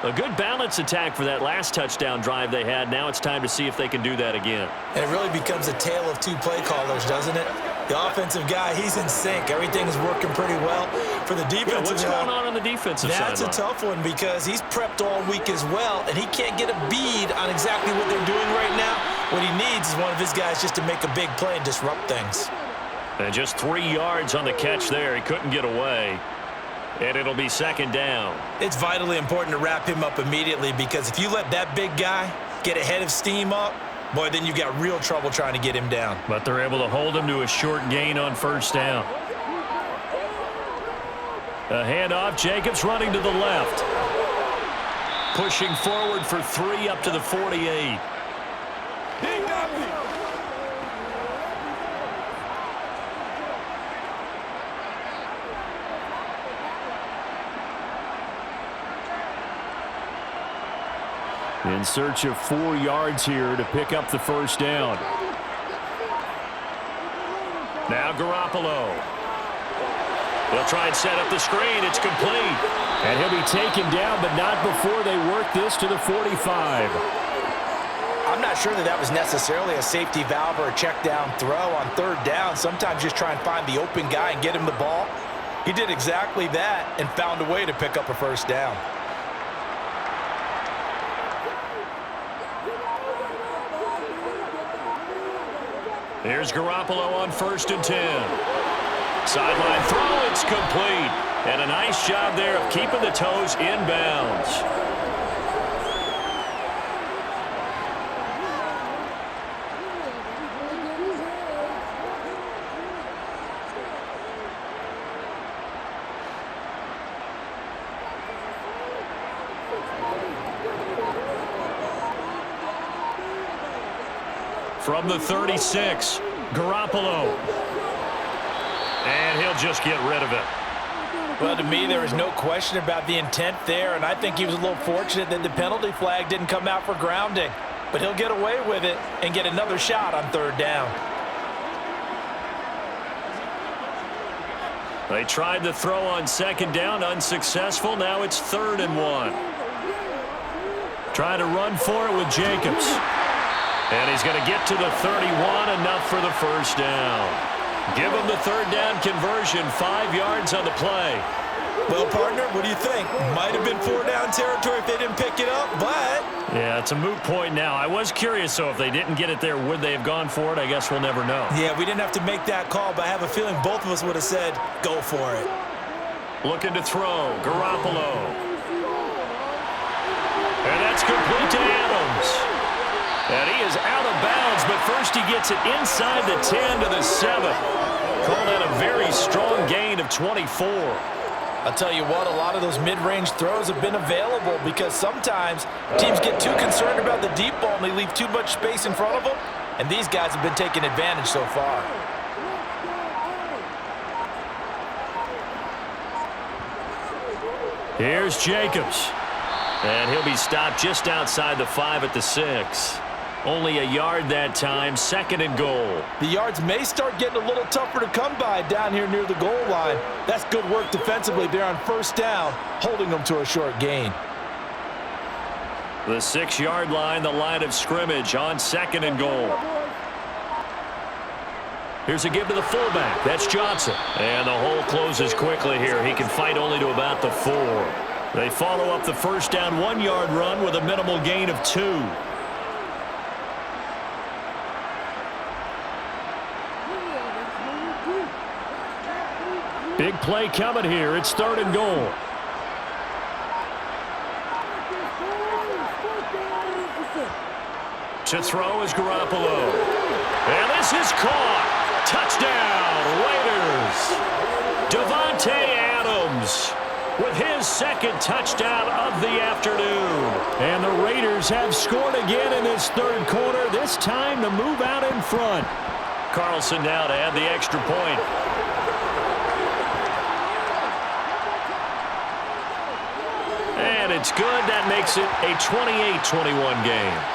A good balance attack for that last touchdown drive they had. Now it's time to see if they can do that again. And it really becomes a tale of two play callers, doesn't it? The offensive guy, he's in sync. Everything's working pretty well. For the defensive what's going on the defensive side? That's a tough one because he's prepped all week as well, and he can't get a bead on exactly what they're doing right now. What he needs is one of his guys just to make a big play and disrupt things. And just 3 yards on the catch there. He couldn't get away. And it'll be second down. It's vitally important to wrap him up immediately because if you let that big guy get ahead of steam up, boy, then you've got real trouble trying to get him down. But they're able to hold him to a short gain on 1st down. A handoff. Jacobs running to the left. Pushing forward for 3 up to the 48. In search of 4 yards here to pick up the 1st down. Now Garoppolo. They'll try and set up the screen. It's complete. And he'll be taken down, but not before they work this to the 45. I'm not sure that was necessarily a safety valve or a check down throw on 3rd down. Sometimes just try and find the open guy and get him the ball. He did exactly that and found a way to pick up a 1st down. Here's Garoppolo on 1st and 10. Sideline throw, it's complete. And a nice job there of keeping the toes in bounds. From the 36, Garoppolo. And he'll just get rid of it. Well, to me, there is no question about the intent there, and I think he was a little fortunate that the penalty flag didn't come out for grounding. But he'll get away with it and get another shot on 3rd down. They tried the throw on 2nd down, unsuccessful. Now it's 3rd and 1. Trying to run for it with Jacobs. And he's going to get to the 31, enough for the 1st down. Give him the 3rd down conversion, 5 yards on the play. Well, partner, what do you think? Might have been 4 down territory if they didn't pick it up, but... Yeah, it's a moot point now. I was curious, so if they didn't get it there, would they have gone for it? I guess we'll never know. Yeah, we didn't have to make that call, but I have a feeling both of us would have said, go for it. Looking to throw, Garoppolo. And that's complete to Adams. And he is out of bounds, but first he gets it inside the 10 to the 7. Called out a very strong gain of 24. I'll tell you what, a lot of those mid-range throws have been available because sometimes teams get too concerned about the deep ball and they leave too much space in front of them, and these guys have been taking advantage so far. Here's Jacobs. And he'll be stopped just outside the 5 at the 6. Only a yard that time, 2nd and goal. The yards may start getting a little tougher to come by down here near the goal line. That's good work defensively there on 1st down, holding them to a short gain. The 6-yard line, the line of scrimmage on 2nd and goal. Here's a give to the fullback. That's Johnson. And the hole closes quickly here. He can fight only to about the 4. They follow up the 1st down 1-yard run with a minimal gain of 2. Big play coming here. It's 3rd and goal. To throw is Garoppolo. And this is caught. Touchdown, Raiders. Davante Adams with his 2nd touchdown of the afternoon. And the Raiders have scored again in this 3rd quarter, this time to move out in front. Carlson now to add the extra point. And it's good. That makes it a 28-21 game.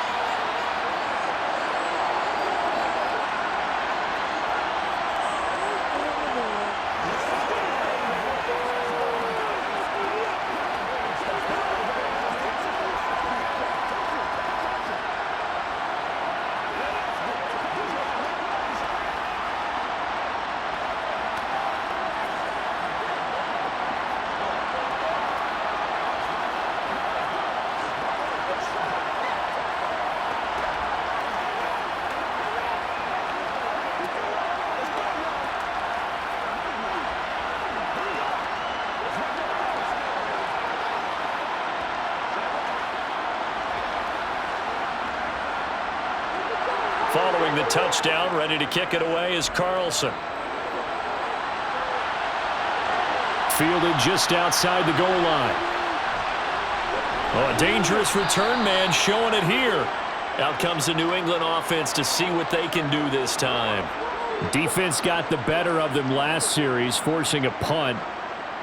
Following the touchdown, ready to kick it away is Carlson. Fielded just outside the goal line. Oh, a dangerous return man showing it here. Out comes the New England offense to see what they can do this time. Defense got the better of them last series, forcing a punt.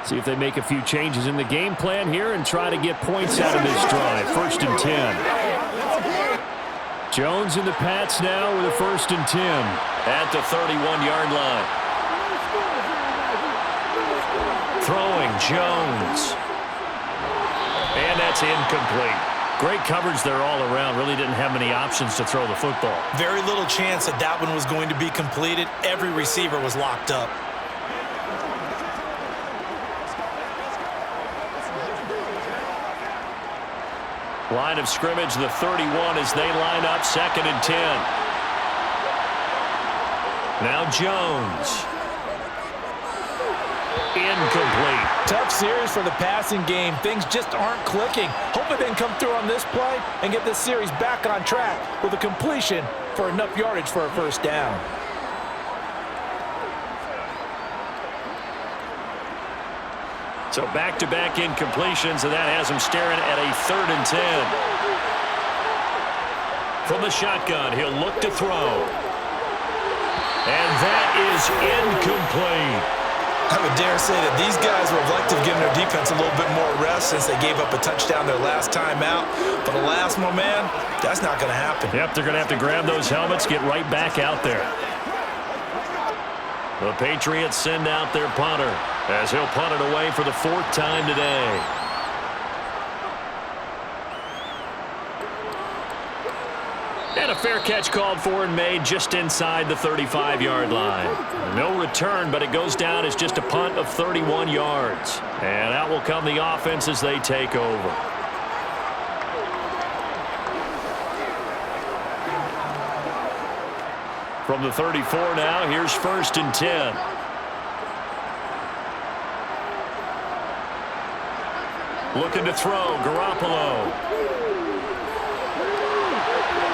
See if they make a few changes in the game plan here and try to get points out of this drive. 1st and 10. Jones and the Pats now with a 1st and 10. At the 31-yard line. Throwing Jones. And that's incomplete. Great coverage there all around. Really didn't have many options to throw the football. Very little chance that that one was going to be completed. Every receiver was locked up. Line of scrimmage, the 31 as they line up 2nd and 10. Now Jones. Incomplete. Tough series for the passing game. Things just aren't clicking. Hoping they can come through on this play and get this series back on track with a completion for enough yardage for a 1st down. So back-to-back incompletions, and that has him staring at a 3rd and 10. From the shotgun, he'll look to throw. And that is incomplete. I would dare say that these guys would have liked to have given their defense a little bit more rest since they gave up a touchdown their last time out. But alas, my man, that's not going to happen. Yep, they're going to have to grab those helmets, get right back out there. The Patriots send out their punter as he'll punt it away for the 4th time today. And a fair catch called for and made just inside the 35-yard line. No return, but it goes down as just a punt of 31 yards. And out will come the offense as they take over. From the 34 now, here's 1st and 10. Looking to throw, Garoppolo.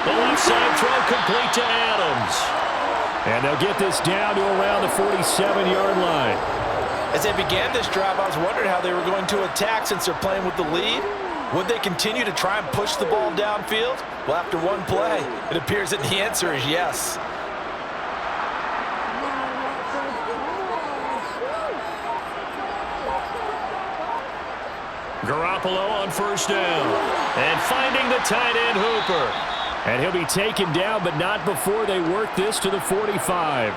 The left side throw complete to Adams. And they'll get this down to around the 47-yard line. As they began this drive, I was wondering how they were going to attack since they're playing with the lead. Would they continue to try and push the ball downfield? Well, after one play, it appears that the answer is yes. Garoppolo on first down. And finding the tight end, Hooper. And he'll be taken down, but not before they work this to the 45.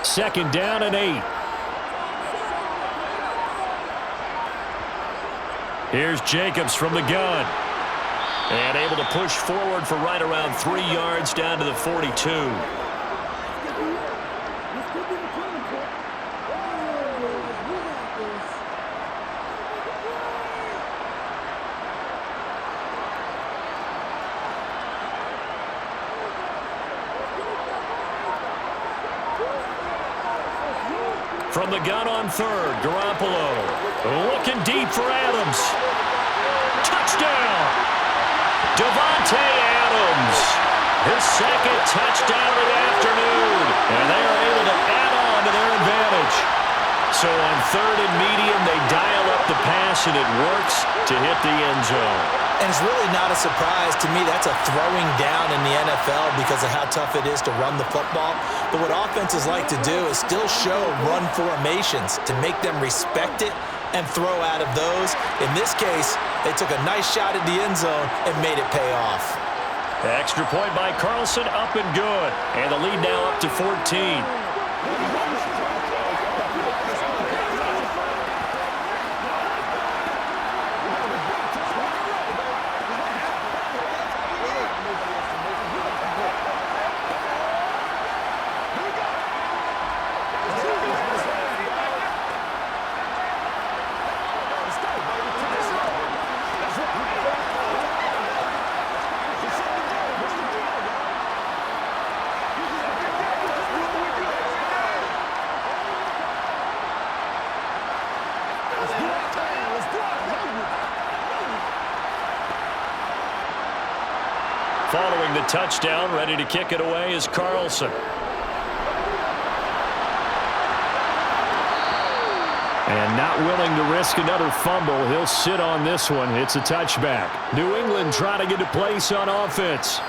Second down and 8. Here's Jacobs from the gun. And able to push forward for right around 3 yards down to the 42. From the gun on third, Garoppolo looking deep for Adams. Touchdown! Davante Adams, his second touchdown of the afternoon, and they are able to add on to their advantage. So on third and medium, they dial up the pass, and it works to hit the end zone. And it's really not a surprise to me. That's a throwing down in the NFL because of how tough it is to run the football. But what offenses like to do is still show run formations to make them respect it and throw out of those. In this case, they took a nice shot at the end zone and made it pay off. Extra point by Carlson, up and good. And the lead now up to 14. Following the touchdown, ready to kick it away is Carlson. And not willing to risk another fumble. He'll sit on this one. It's a touchback. New England trying to get a place on offense.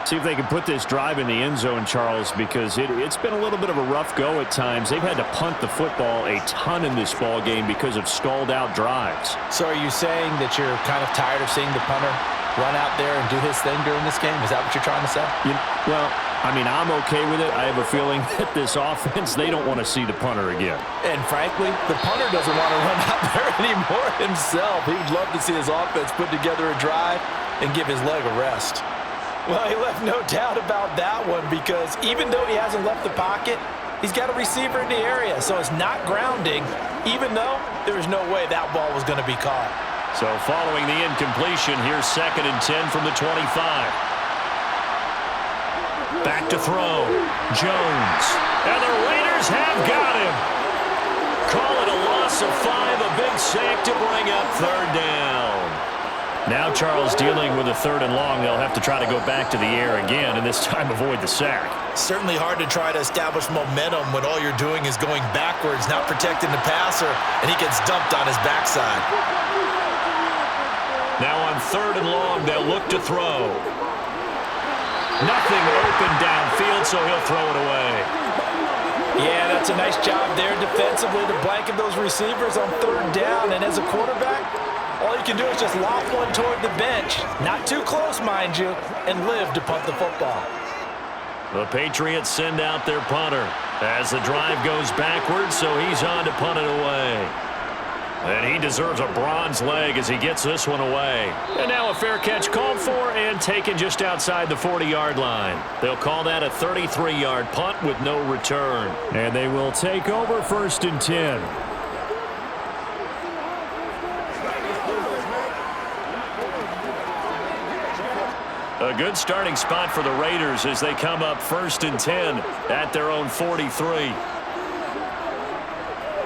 See if they can put this drive in the end zone, Charles, because it's been a little bit of a rough go at times. They've had to punt the football a ton in this ball game because of stalled out drives. So are you saying that you're kind of tired of seeing the punter run out there and do his thing during this game? Is that what you're trying to say? Well, I mean, I'm okay with it. I have a feeling that this offense, they don't want to see the punter again. And frankly, the punter doesn't want to run out there anymore himself. He'd love to see his offense put together a drive and give his leg a rest. Well, he left no doubt about that one because even though he hasn't left the pocket, he's got a receiver in the area. So it's not grounding, even though there was no way that ball was going to be caught. So following the incompletion, here's 2nd and 10 from the 25. Back to throw. Jones. And the Raiders have got him. Call it a loss of 5, a big sack to bring up third down. Now Charles dealing with a 3rd and long. They'll have to try to go back to the air again, and this time avoid the sack. Certainly hard to try to establish momentum when all you're doing is going backwards, not protecting the passer, and he gets dumped on his backside. Now on 3rd and long, they'll look to throw. Nothing open downfield, so he'll throw it away. Yeah, that's a nice job there defensively to blanket those receivers on 3rd down. And as a quarterback, all you can do is just lob one toward the bench. Not too close, mind you, and live to punt the football. The Patriots send out their punter as the drive goes backwards, so he's on to punt it away. And he deserves a bronze leg as he gets this one away. And now a fair catch called for and taken just outside the 40-yard line. They'll call that a 33-yard punt with no return. And they will take over 1st and 10. A good starting spot for the Raiders as they come up 1st and 10 at their own 43.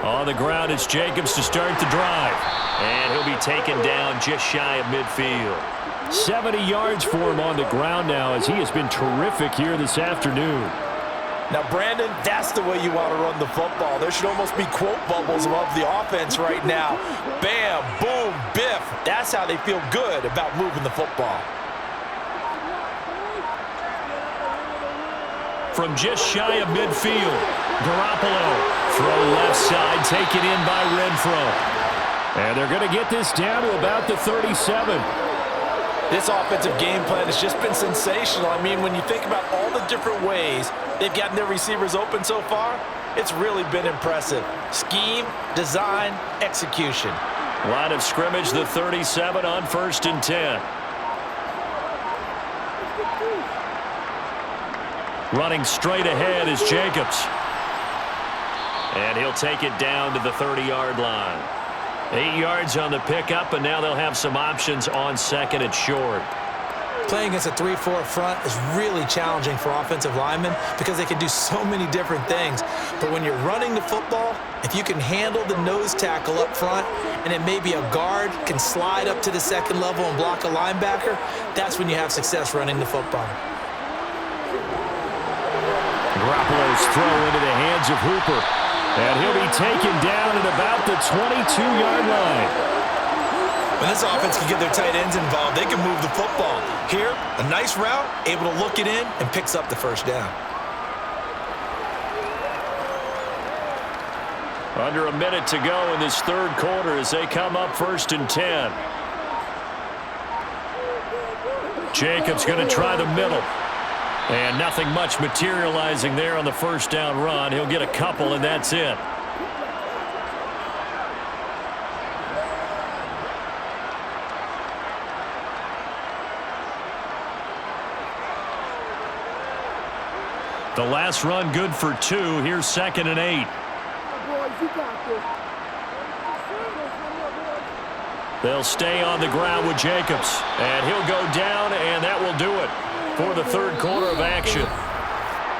On the ground, it's Jacobs to start the drive. And he'll be taken down just shy of midfield. 70 yards for him on the ground now as he has been terrific here this afternoon. Now, Brandon, that's the way you want to run the football. There should almost be quote bubbles above the offense right now. Bam, boom, biff. That's how they feel good about moving the football. from just shy of midfield. Garoppolo, throw left side, taken in by Renfro. And they're going to get this down to about the 37. This offensive game plan has just been sensational. I mean, when you think about all the different ways they've gotten their receivers open so far, it's really been impressive. Scheme, design, execution. Line of scrimmage, the 37 on 1st and 10. Running straight ahead is Jacobs. And he'll take it down to the 30-yard line. 8 yards on the pickup, and now they'll have some options on 2nd and short. Playing against a 3-4 front is really challenging for offensive linemen because they can do so many different things. But when you're running the football, if you can handle the nose tackle up front, and then maybe a guard can slide up to the 2nd level and block a linebacker, that's when you have success running the football. Garoppolo's throw into the hands of Hooper. And he'll be taken down at about the 22-yard line. When this offense can get their tight ends involved, they can move the football. Here, a nice route, able to look it in, and picks up the first down. Under a minute to go in this 3rd quarter as they come up 1st and 10. Jacobs going to try the middle. And nothing much materializing there on the 1st down run. He'll get a couple, and that's it. The last run good for 2. Here's 2nd and 8. They'll stay on the ground with Jacobs. And he'll go down, and that will do it for the 3rd quarter of action.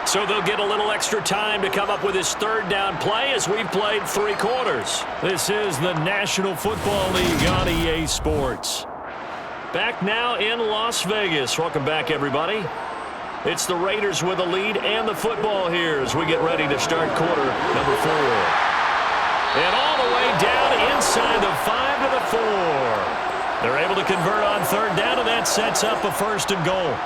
So they'll get a little extra time to come up with his 3rd down play as we've played 3 quarters. This is the National Football League on EA Sports. Back now in Las Vegas. Welcome back, everybody. It's the Raiders with a lead and the football here as we get ready to start quarter number 4. And all the way down inside the 5 to the 4. They're able to convert on 3rd down, and that sets up a 1st and goal.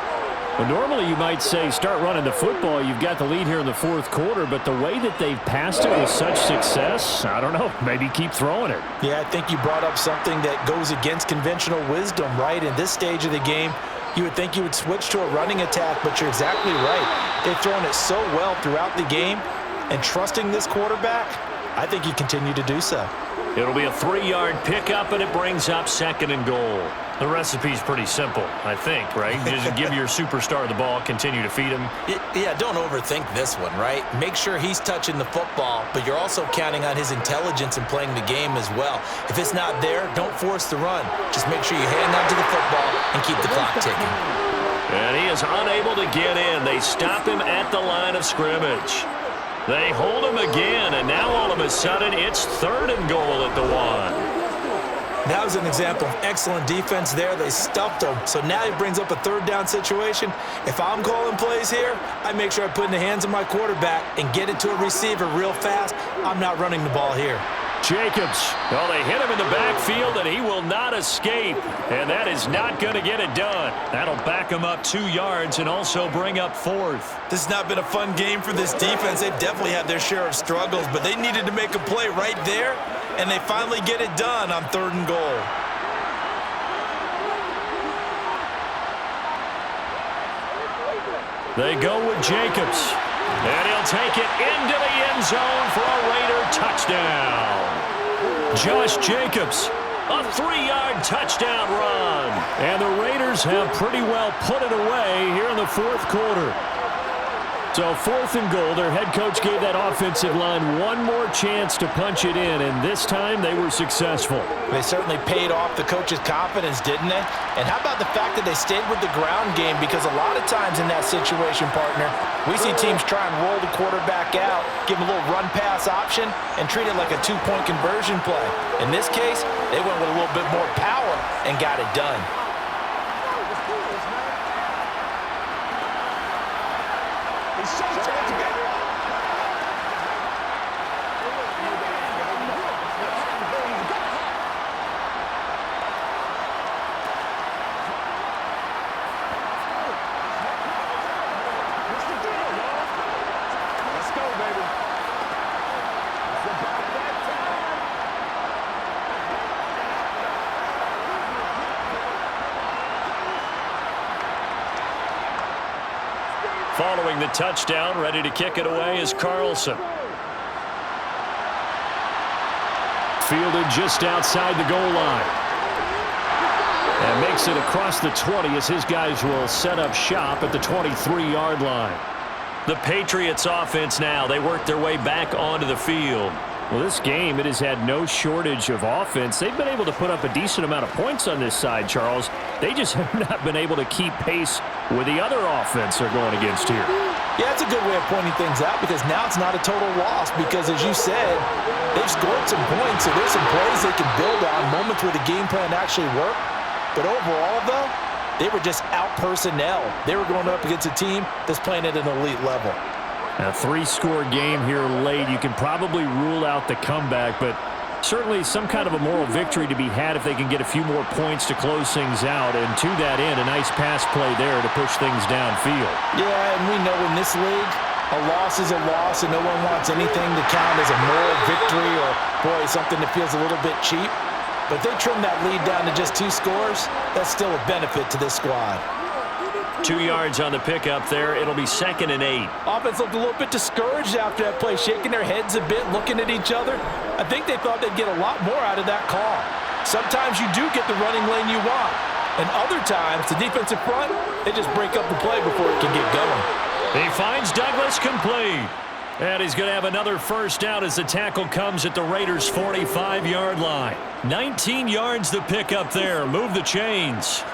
Well, normally you might say start running the football. You've got the lead here in the 4th quarter, but the way that they've passed it with such success, I don't know, maybe keep throwing it. Yeah, I think you brought up something that goes against conventional wisdom, right? In this stage of the game, you would think you would switch to a running attack, but you're exactly right. They've thrown it so well throughout the game, and trusting this quarterback, I think you continue to do so. It'll be a 3-yard pickup, and it brings up 2nd and goal. The recipe's pretty simple, I think, right? Just give your superstar the ball, continue to feed him. Yeah, don't overthink this one, right? Make sure he's touching the football, but you're also counting on his intelligence in playing the game as well. If it's not there, don't force the run. Just make sure you hang on to the football and keep the clock ticking. And he is unable to get in. They stop him at the line of scrimmage. They hold him again, and now all of a sudden it's 3rd and goal at the 1. That was an example of excellent defense there. They stuffed him. So now he brings up a 3rd down situation. If I'm calling plays here, I make sure I put it in the hands of my quarterback and get it to a receiver real fast. I'm not running the ball here. Jacobs. Well, they hit him in the backfield, and he will not escape. And that is not going to get it done. That'll back him up 2 yards and also bring up 4th. This has not been a fun game for this defense. They've definitely had their share of struggles, but they needed to make a play right there, and they finally get it done on 3rd and goal. They go with Jacobs. And he'll take it into the end zone for a Raider touchdown. Josh Jacobs. A 3-yard touchdown run. And the Raiders have pretty well put it away here in the 4th quarter. So 4th and goal, their head coach gave that offensive line one more chance to punch it in, and this time they were successful. They certainly paid off the coach's confidence, didn't they? And how about the fact that they stayed with the ground game? Because a lot of times in that situation, partner, we see teams try and roll the quarterback out, give him a little run-pass option, and treat it like a 2-point conversion play. In this case, they went with a little bit more power and got it done. following the touchdown. Ready to kick it away is Carlson. Fielded just outside the goal line. And makes it across the 20 as his guys will set up shop at the 23-yard line. The Patriots offense now. They work their way back onto the field. Well, this game, it has had no shortage of offense. They've been able to put up a decent amount of points on this side, Charles. They just have not been able to keep pace with the other offense they're going against here. Yeah, that's a good way of pointing things out because now it's not a total loss because, as you said, they've scored some points, so there's some plays they can build on, moments where the game plan actually worked. But overall, though, they were just out-personnel. They were going up against a team that's playing at an elite level. A three-score game here late. You can probably rule out the comeback, but certainly some kind of a moral victory to be had if they can get a few more points to close things out. And to that end, a nice pass play there to push things downfield. Yeah, and we know in this league, a loss is a loss, and no one wants anything to count as a moral victory or, boy, something that feels a little bit cheap. But they trim that lead down to just 2 scores. That's still a benefit to this squad. 2 yards on the pickup there. It'll be 2nd and 8. Offense looked a little bit discouraged after that play, shaking their heads a bit, looking at each other. I think they thought they'd get a lot more out of that call. Sometimes you do get the running lane you want. And other times, the defensive front, they just break up the play before it can get going. He finds Douglas complete. And he's going to have another first down as the tackle comes at the Raiders' 45-yard line. 19 yards the pickup there. Move the chains.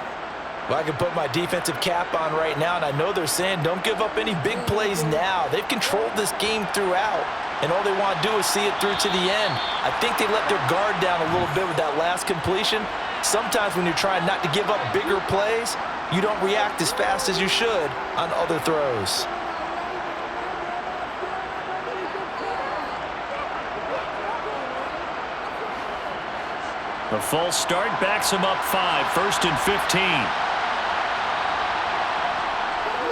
Well, I can put my defensive cap on right now, and I know they're saying don't give up any big plays now. They've controlled this game throughout, and all they want to do is see it through to the end. I think they let their guard down a little bit with that last completion. Sometimes when you're trying not to give up bigger plays, you don't react as fast as you should on other throws. The false start backs him up 5, 1st and 15.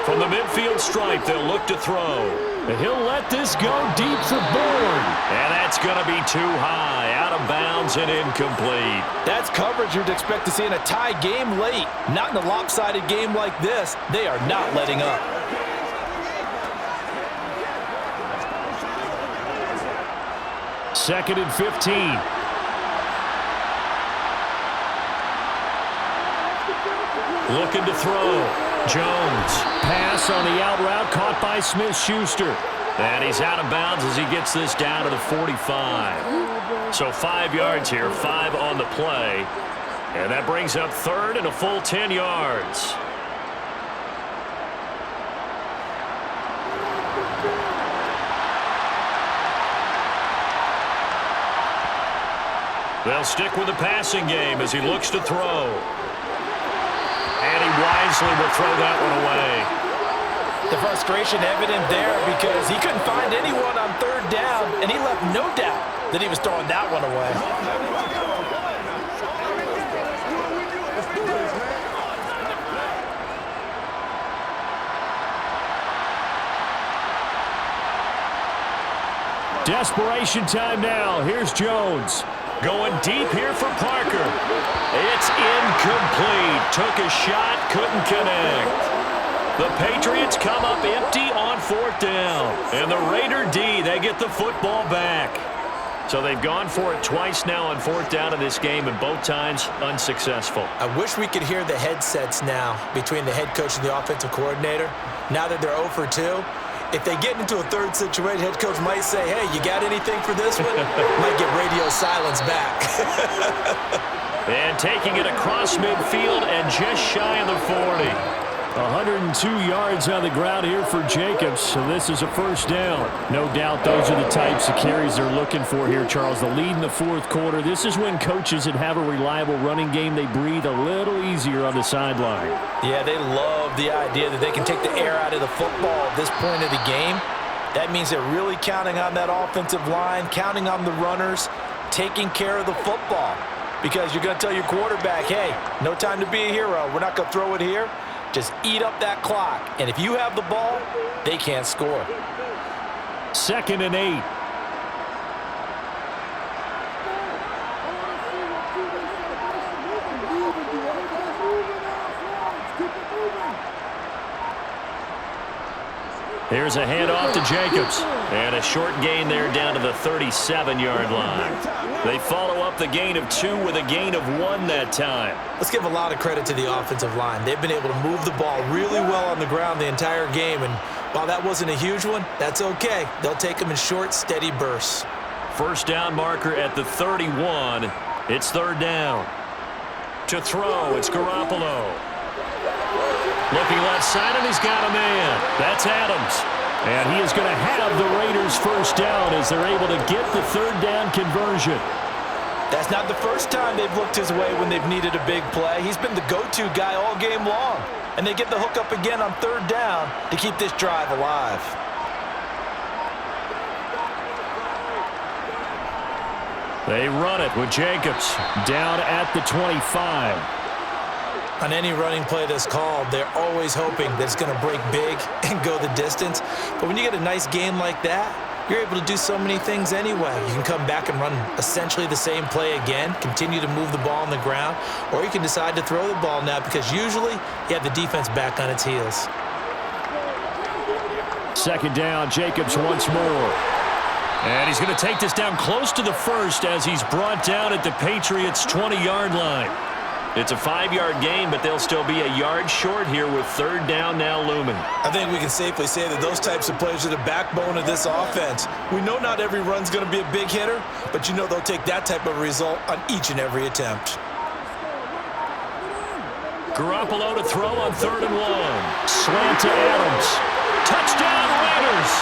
From the midfield stripe, they'll look to throw. And he'll let this go deep for Bourne. And that's going to be too high, out of bounds and incomplete. That's coverage you'd expect to see in a tie game late. Not in a lopsided game like this. They are not letting up. Second and 15. Looking to throw. Jones. Pass on the out route caught by Smith-Schuster. And he's out of bounds as he gets this down to the 45. So 5 yards here, 5 on the play. And that brings up 3rd and a full 10 yards. They'll stick with the passing game as he looks to throw. And he wisely will throw that one away. The frustration evident there because he couldn't find anyone on 3rd down, and he left no doubt that he was throwing that one away. Desperation time now. Here's Jones. Going deep here for Parker. It's incomplete. Took a shot, couldn't connect. The Patriots come up empty on 4th down. And the Raider D, they get the football back. So they've gone for it twice now on 4th down in this game, and both times unsuccessful. I wish we could hear the headsets now between the head coach and the offensive coordinator. Now that they're 0 for 2. If they get into a 3rd situation, head coach might say, hey, you got anything for this one? Might get radio silence back. And taking it across midfield and just shy of the 40. 102 yards on the ground here for Jacobs, so this is a first down. No doubt those are the types of carries they're looking for here, Charles. The lead in the 4th quarter. This is when coaches that have a reliable running game, they breathe a little easier on the sideline. Yeah, they love the idea that they can take the air out of the football at this point of the game. That means they're really counting on that offensive line, counting on the runners, taking care of the football. Because you're going to tell your quarterback, hey, no time to be a hero. We're not going to throw it here. Just eat up that clock. And if you have the ball, they can't score. 2nd and 8. Here's a handoff to Jacobs. And a short gain there down to the 37-yard line. They follow up the gain of 2 with a gain of 1 that time. Let's give a lot of credit to the offensive line. They've been able to move the ball really well on the ground the entire game. And while that wasn't a huge one, that's okay. They'll take them in short, steady bursts. First down marker at the 31. It's third down. To throw, it's Garoppolo. Looking left side, and he's got a man. That's Adams. And he is going to have the Raiders first down as they're able to get the third down conversion. That's not the first time they've looked his way when they've needed a big play. He's been the go-to guy all game long. And they get the hook up again on third down to keep this drive alive. They run it with Jacobs down at the 25. On any running play that's called, they're always hoping that it's going to break big and go the distance. But when you get a nice game like that, you're able to do so many things anyway. You can come back and run essentially the same play again, continue to move the ball on the ground, or you can decide to throw the ball now because usually you have the defense back on its heels. Second down, Jacobs once more. And he's going to take this down close to the first as he's brought down at the Patriots' 20-yard line. It's a 5-yard gain, but they'll still be a yard short here with third down now looming. I think we can safely say that those types of plays are the backbone of this offense. We know not every run's going to be a big hitter, but you know they'll take that type of result on each and every attempt. Garoppolo to throw on 3rd and 1. Slant to Adams. Touchdown, Raiders!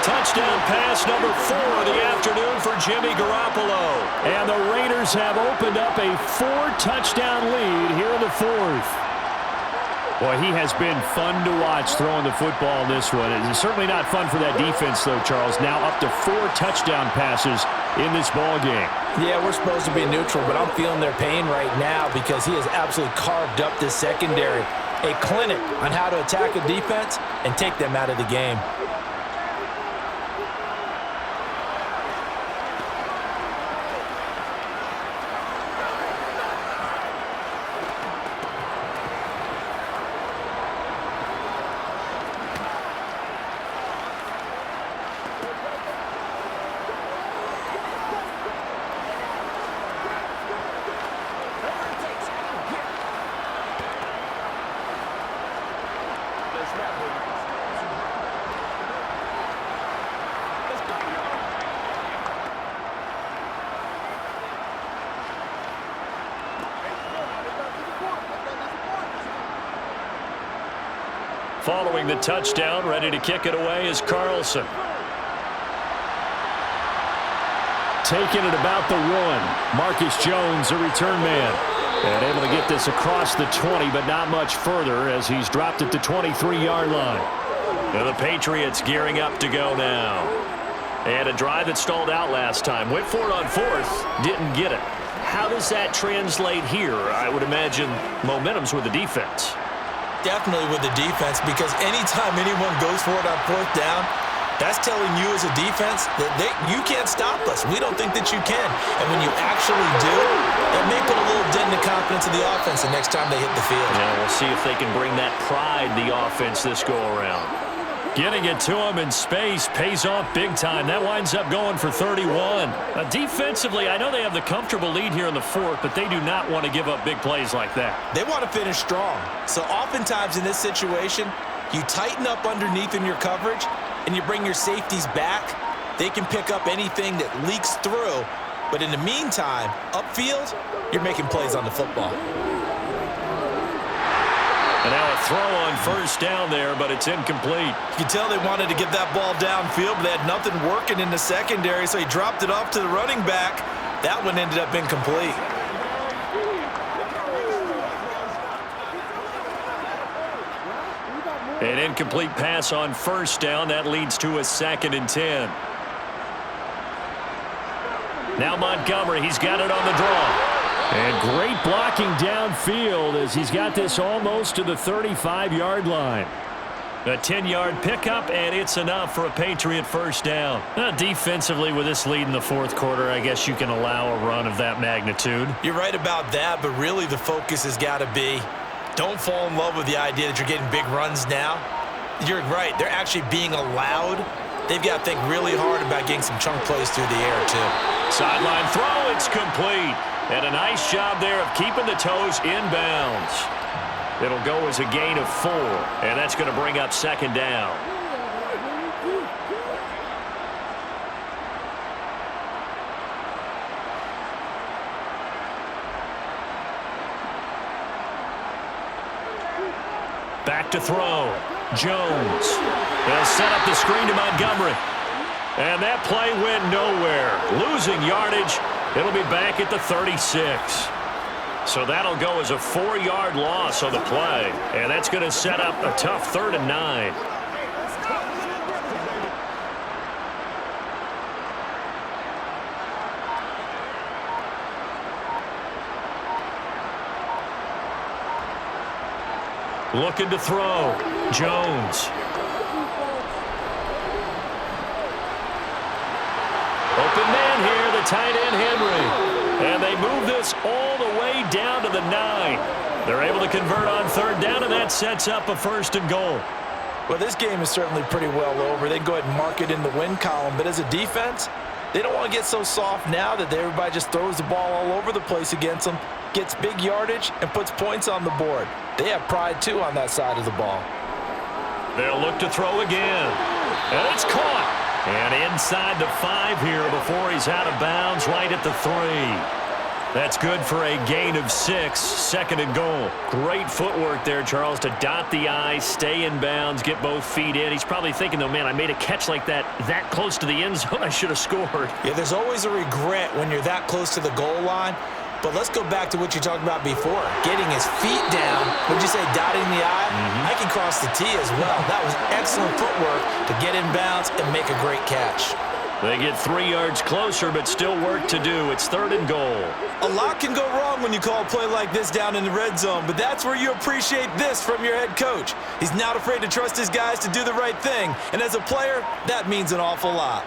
Touchdown pass number 4 of the afternoon for Jimmy Garoppolo. And the Raiders have opened up a 4-touchdown lead here in the 4th. Boy, he has been fun to watch throwing the football in this one. It's certainly not fun for that defense, though, Charles. Now up to 4 touchdown passes in this ball game. Yeah, we're supposed to be neutral, but I'm feeling their pain right now because he has absolutely carved up this secondary. A clinic on how to attack a defense and take them out of the game. Following the touchdown, ready to kick it away is Carlson. Taking it about the 1. Marcus Jones, a return man. And able to get this across the 20, but not much further as he's dropped at the 23-yard line. And the Patriots gearing up to go now. And a drive that stalled out last time. Went for it on 4th, didn't get it. How does that translate here? I would imagine momentum's with the defense. Definitely with the defense, because anytime anyone goes for it on 4th down, that's telling you as a defense that you can't stop us. We don't think that you can. And when you actually do, it may put a little dent in the confidence of the offense the next time they hit the field. Yeah, we'll see if they can bring that pride, the offense, this go-around. Getting it to him in space pays off big time. That winds up going for 31. Defensively, I know they have the comfortable lead here in the 4th, but they do not want to give up big plays like that. They want to finish strong. So oftentimes in this situation, you tighten up underneath in your coverage, and you bring your safeties back. They can pick up anything that leaks through. But in the meantime, upfield, you're making plays on the football. And now a throw on 1st down there, but it's incomplete. You can tell they wanted to get that ball downfield, but they had nothing working in the secondary, so he dropped it off to the running back. That one ended up incomplete. An incomplete pass on 1st down. That leads to a 2nd and 10. Now Montgomery, he's got it on the draw. And great blocking downfield as he's got this almost to the 35-yard line. A 10-yard pickup, and it's enough for a Patriot first down. Defensively, with this lead in the 4th quarter, I guess you can allow a run of that magnitude. You're right about that, but really the focus has got to be don't fall in love with the idea that you're getting big runs now. You're right. They're actually being allowed. They've got to think really hard about getting some chunk plays through the air, too. Sideline throw, it's complete. And a nice job there of keeping the toes inbounds. It'll go as a gain of 4, and that's going to bring up second down. Back to throw. Jones. They'll set up the screen to Montgomery. And that play went nowhere. Losing yardage. It'll be back at the 36. So that'll go as a 4-yard loss on the play. And that's going to set up a tough 3rd and 9. Looking to throw. Jones. Open man here, the tight end Henry. And they move this all the way down to the 9. They're able to convert on 3rd down, and that sets up a 1st and goal. Well, this game is certainly pretty well over. They can go ahead and mark it in the win column. But as a defense, they don't want to get so soft now that everybody just throws the ball all over the place against them, gets big yardage, and puts points on the board. They have pride, too, on that side of the ball. They'll look to throw again. And it's caught. And inside the 5 here before he's out of bounds, right at the 3. That's good for a gain of 6, 2nd and goal. Great footwork there, Charles, to dot the I, stay in bounds, get both feet in. He's probably thinking, though, man, I made a catch like that close to the end zone. I should have scored. Yeah, there's always a regret when you're that close to the goal line. But let's go back to what you talked about before. Getting his feet down. Would you say dotting the I? I can cross the T as well. That was excellent footwork to get in bounds and make a great catch. They get 3 yards closer, but still work to do. It's 3rd and goal. A lot can go wrong when you call a play like this down in the red zone, but that's where you appreciate this from your head coach. He's not afraid to trust his guys to do the right thing, and as a player, that means an awful lot.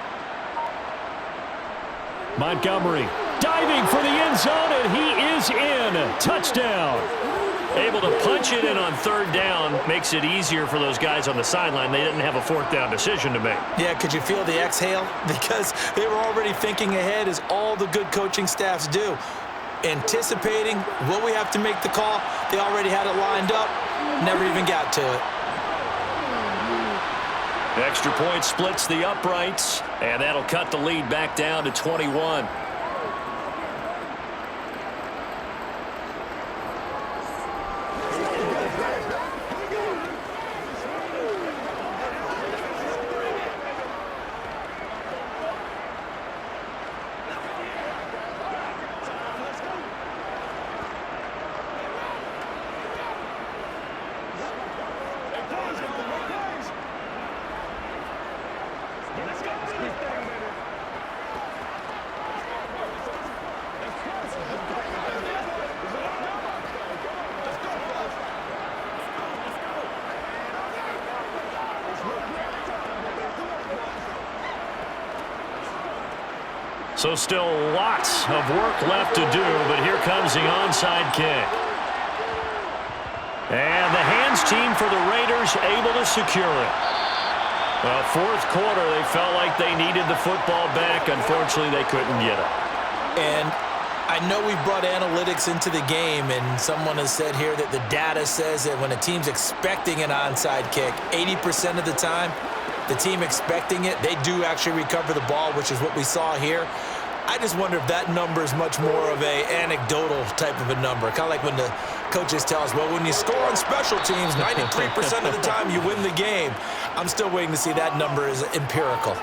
Montgomery diving for the end zone, and he is in. Touchdown. Able to punch it in on 3rd down makes it easier for those guys on the sideline. They didn't have a 4th down decision to make. Yeah, could you feel the exhale? Because they were already thinking ahead, as all the good coaching staffs do. Anticipating, will we have to make the call? They already had it lined up, never even got to it. Extra point splits the uprights, and that'll cut the lead back down to 21. So still lots of work left to do, but here comes the onside kick. And the hands team for the Raiders able to secure it. Well, 4th quarter, they felt like they needed the football back. Unfortunately, they couldn't get it. And I know we've brought analytics into the game, and someone has said here that the data says that when a team's expecting an onside kick, 80% of the time, the team expecting it, they do actually recover the ball, which is what we saw here. I just wonder if that number is much more of a anecdotal type of a number. Kind of like when the coaches tell us, well, when you score on special teams, 93% of the time you win the game. I'm still waiting to see that number is empirical.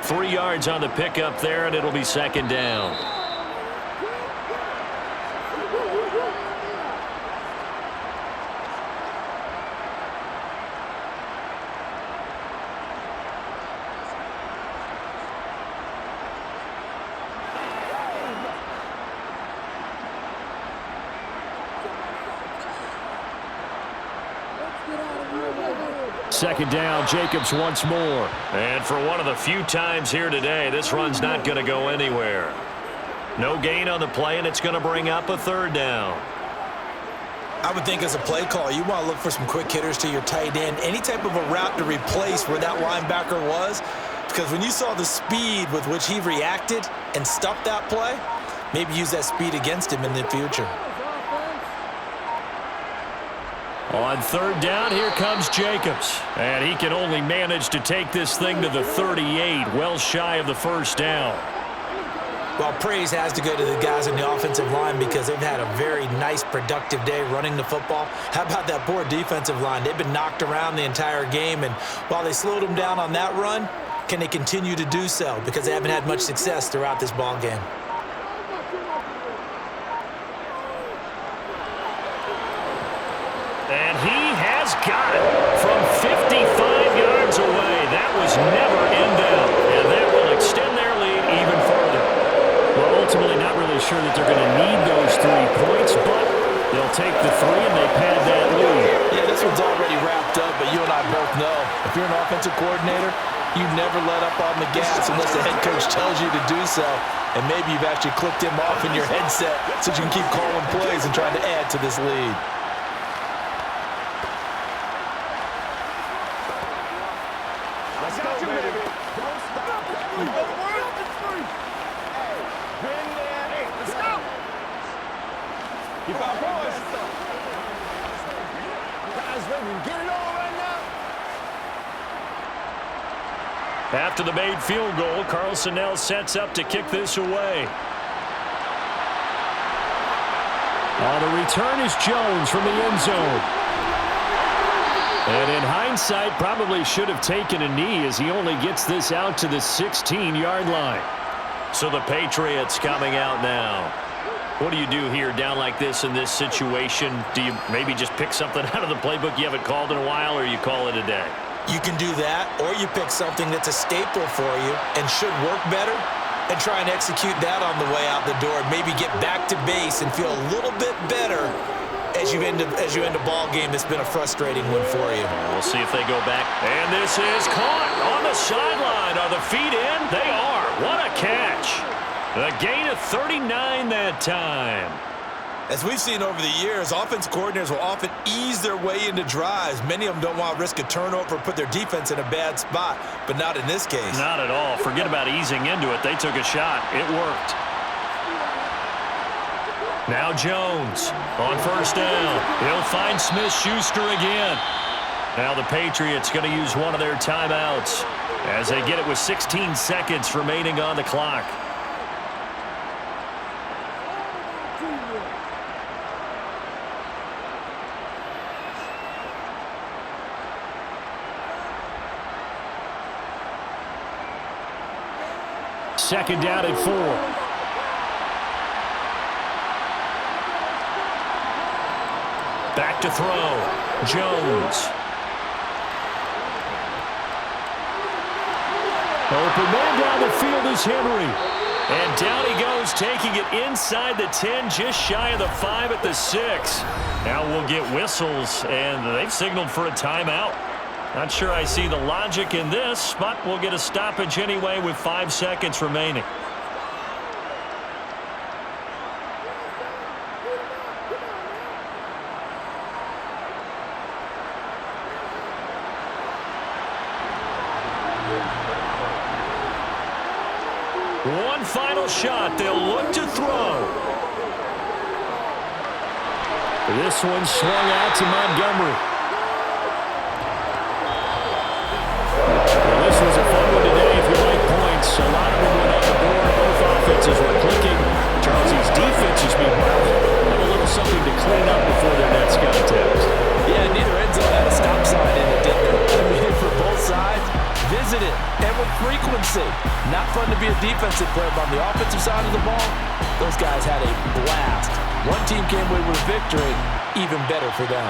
3 yards on the pickup there, and it'll be 2nd down. Second down, Jacobs once more. And for one of the few times here today, this run's not going to go anywhere. No gain on the play, and it's going to bring up a 3rd down. I would think as a play call, you want to look for some quick hitters to your tight end, any type of a route to replace where that linebacker was, because when you saw the speed with which he reacted and stopped that play, maybe use that speed against him in the future. On third down, here comes Jacobs. And he can only manage to take this thing to the 38, well shy of the first down. Well, praise has to go to the guys in the offensive line because they've had a very nice, productive day running the football. How about that poor defensive line? They've been knocked around the entire game, and while they slowed them down on that run, can they continue to do so? Because they haven't had much success throughout this ball game. And he has got it from 55 yards away. That was never in doubt, and that will extend their lead even further. Well, ultimately not really sure that they're going to need those 3 points, but they'll take the 3 and they pad that lead. Yeah, this one's already wrapped up, but you and I both know if you're an offensive coordinator, you never let up on the gas unless the head coach tells you to do so. And maybe you've actually clicked him off in your headset so you can keep calling plays and trying to add to this lead. Let's go, baby. Don't stop. Been there. Hey, let's go. Keep our boys. Guys, ready to get it on right now? After the made field goal, Carlson now sets up to kick this away. The return is Jones from the end zone. And in hindsight, probably should have taken a knee as he only gets this out to the 16-yard line. So the Patriots coming out now. What do you do here down like this in this situation? Do you maybe just pick something out of the playbook you haven't called in a while, or you call it a day? You can do that, or you pick something that's a staple for you and should work better and try and execute that on the way out the door. Maybe get back to base and feel a little bit better as you end a ball game that's been a frustrating one for you. We'll see if they go back. And this is caught on the sideline. Are the feet in? They are. What a catch. A gain of 39 that time. As we've seen over the years, offense coordinators will often ease their way into drives. Many of them don't want to risk a turnover or put their defense in a bad spot, but not in this case. Not at all. Forget about easing into it. They took a shot. It worked. Now Jones on first down. He'll find Smith-Schuster again. Now the Patriots going to use one of their timeouts as they get it with 16 seconds remaining on the clock. Second down and 4. Back to throw. Jones. Open man down the field is Henry. And down he goes, taking it inside the 10, just shy of the 5 at the 6. Now we'll get whistles, and they've signaled for a timeout. Not sure I see the logic in this, but we'll get a stoppage anyway with 5 seconds remaining. One final shot. They'll look to throw. This one swung out to Montgomery. Well, this was a fun one today if you like points. A lot of them went on the board. Both offenses were clicking. Charles's defenses, meanwhile, have a little something to clean up before their next contact. Yeah, neither end zone had a stop sign in it, did they? I mean, for both sides, visit it, and with frequency. Not fun to be a defensive player, but on the offensive side of the ball, those guys had a blast. One team came away with a victory, even better for them.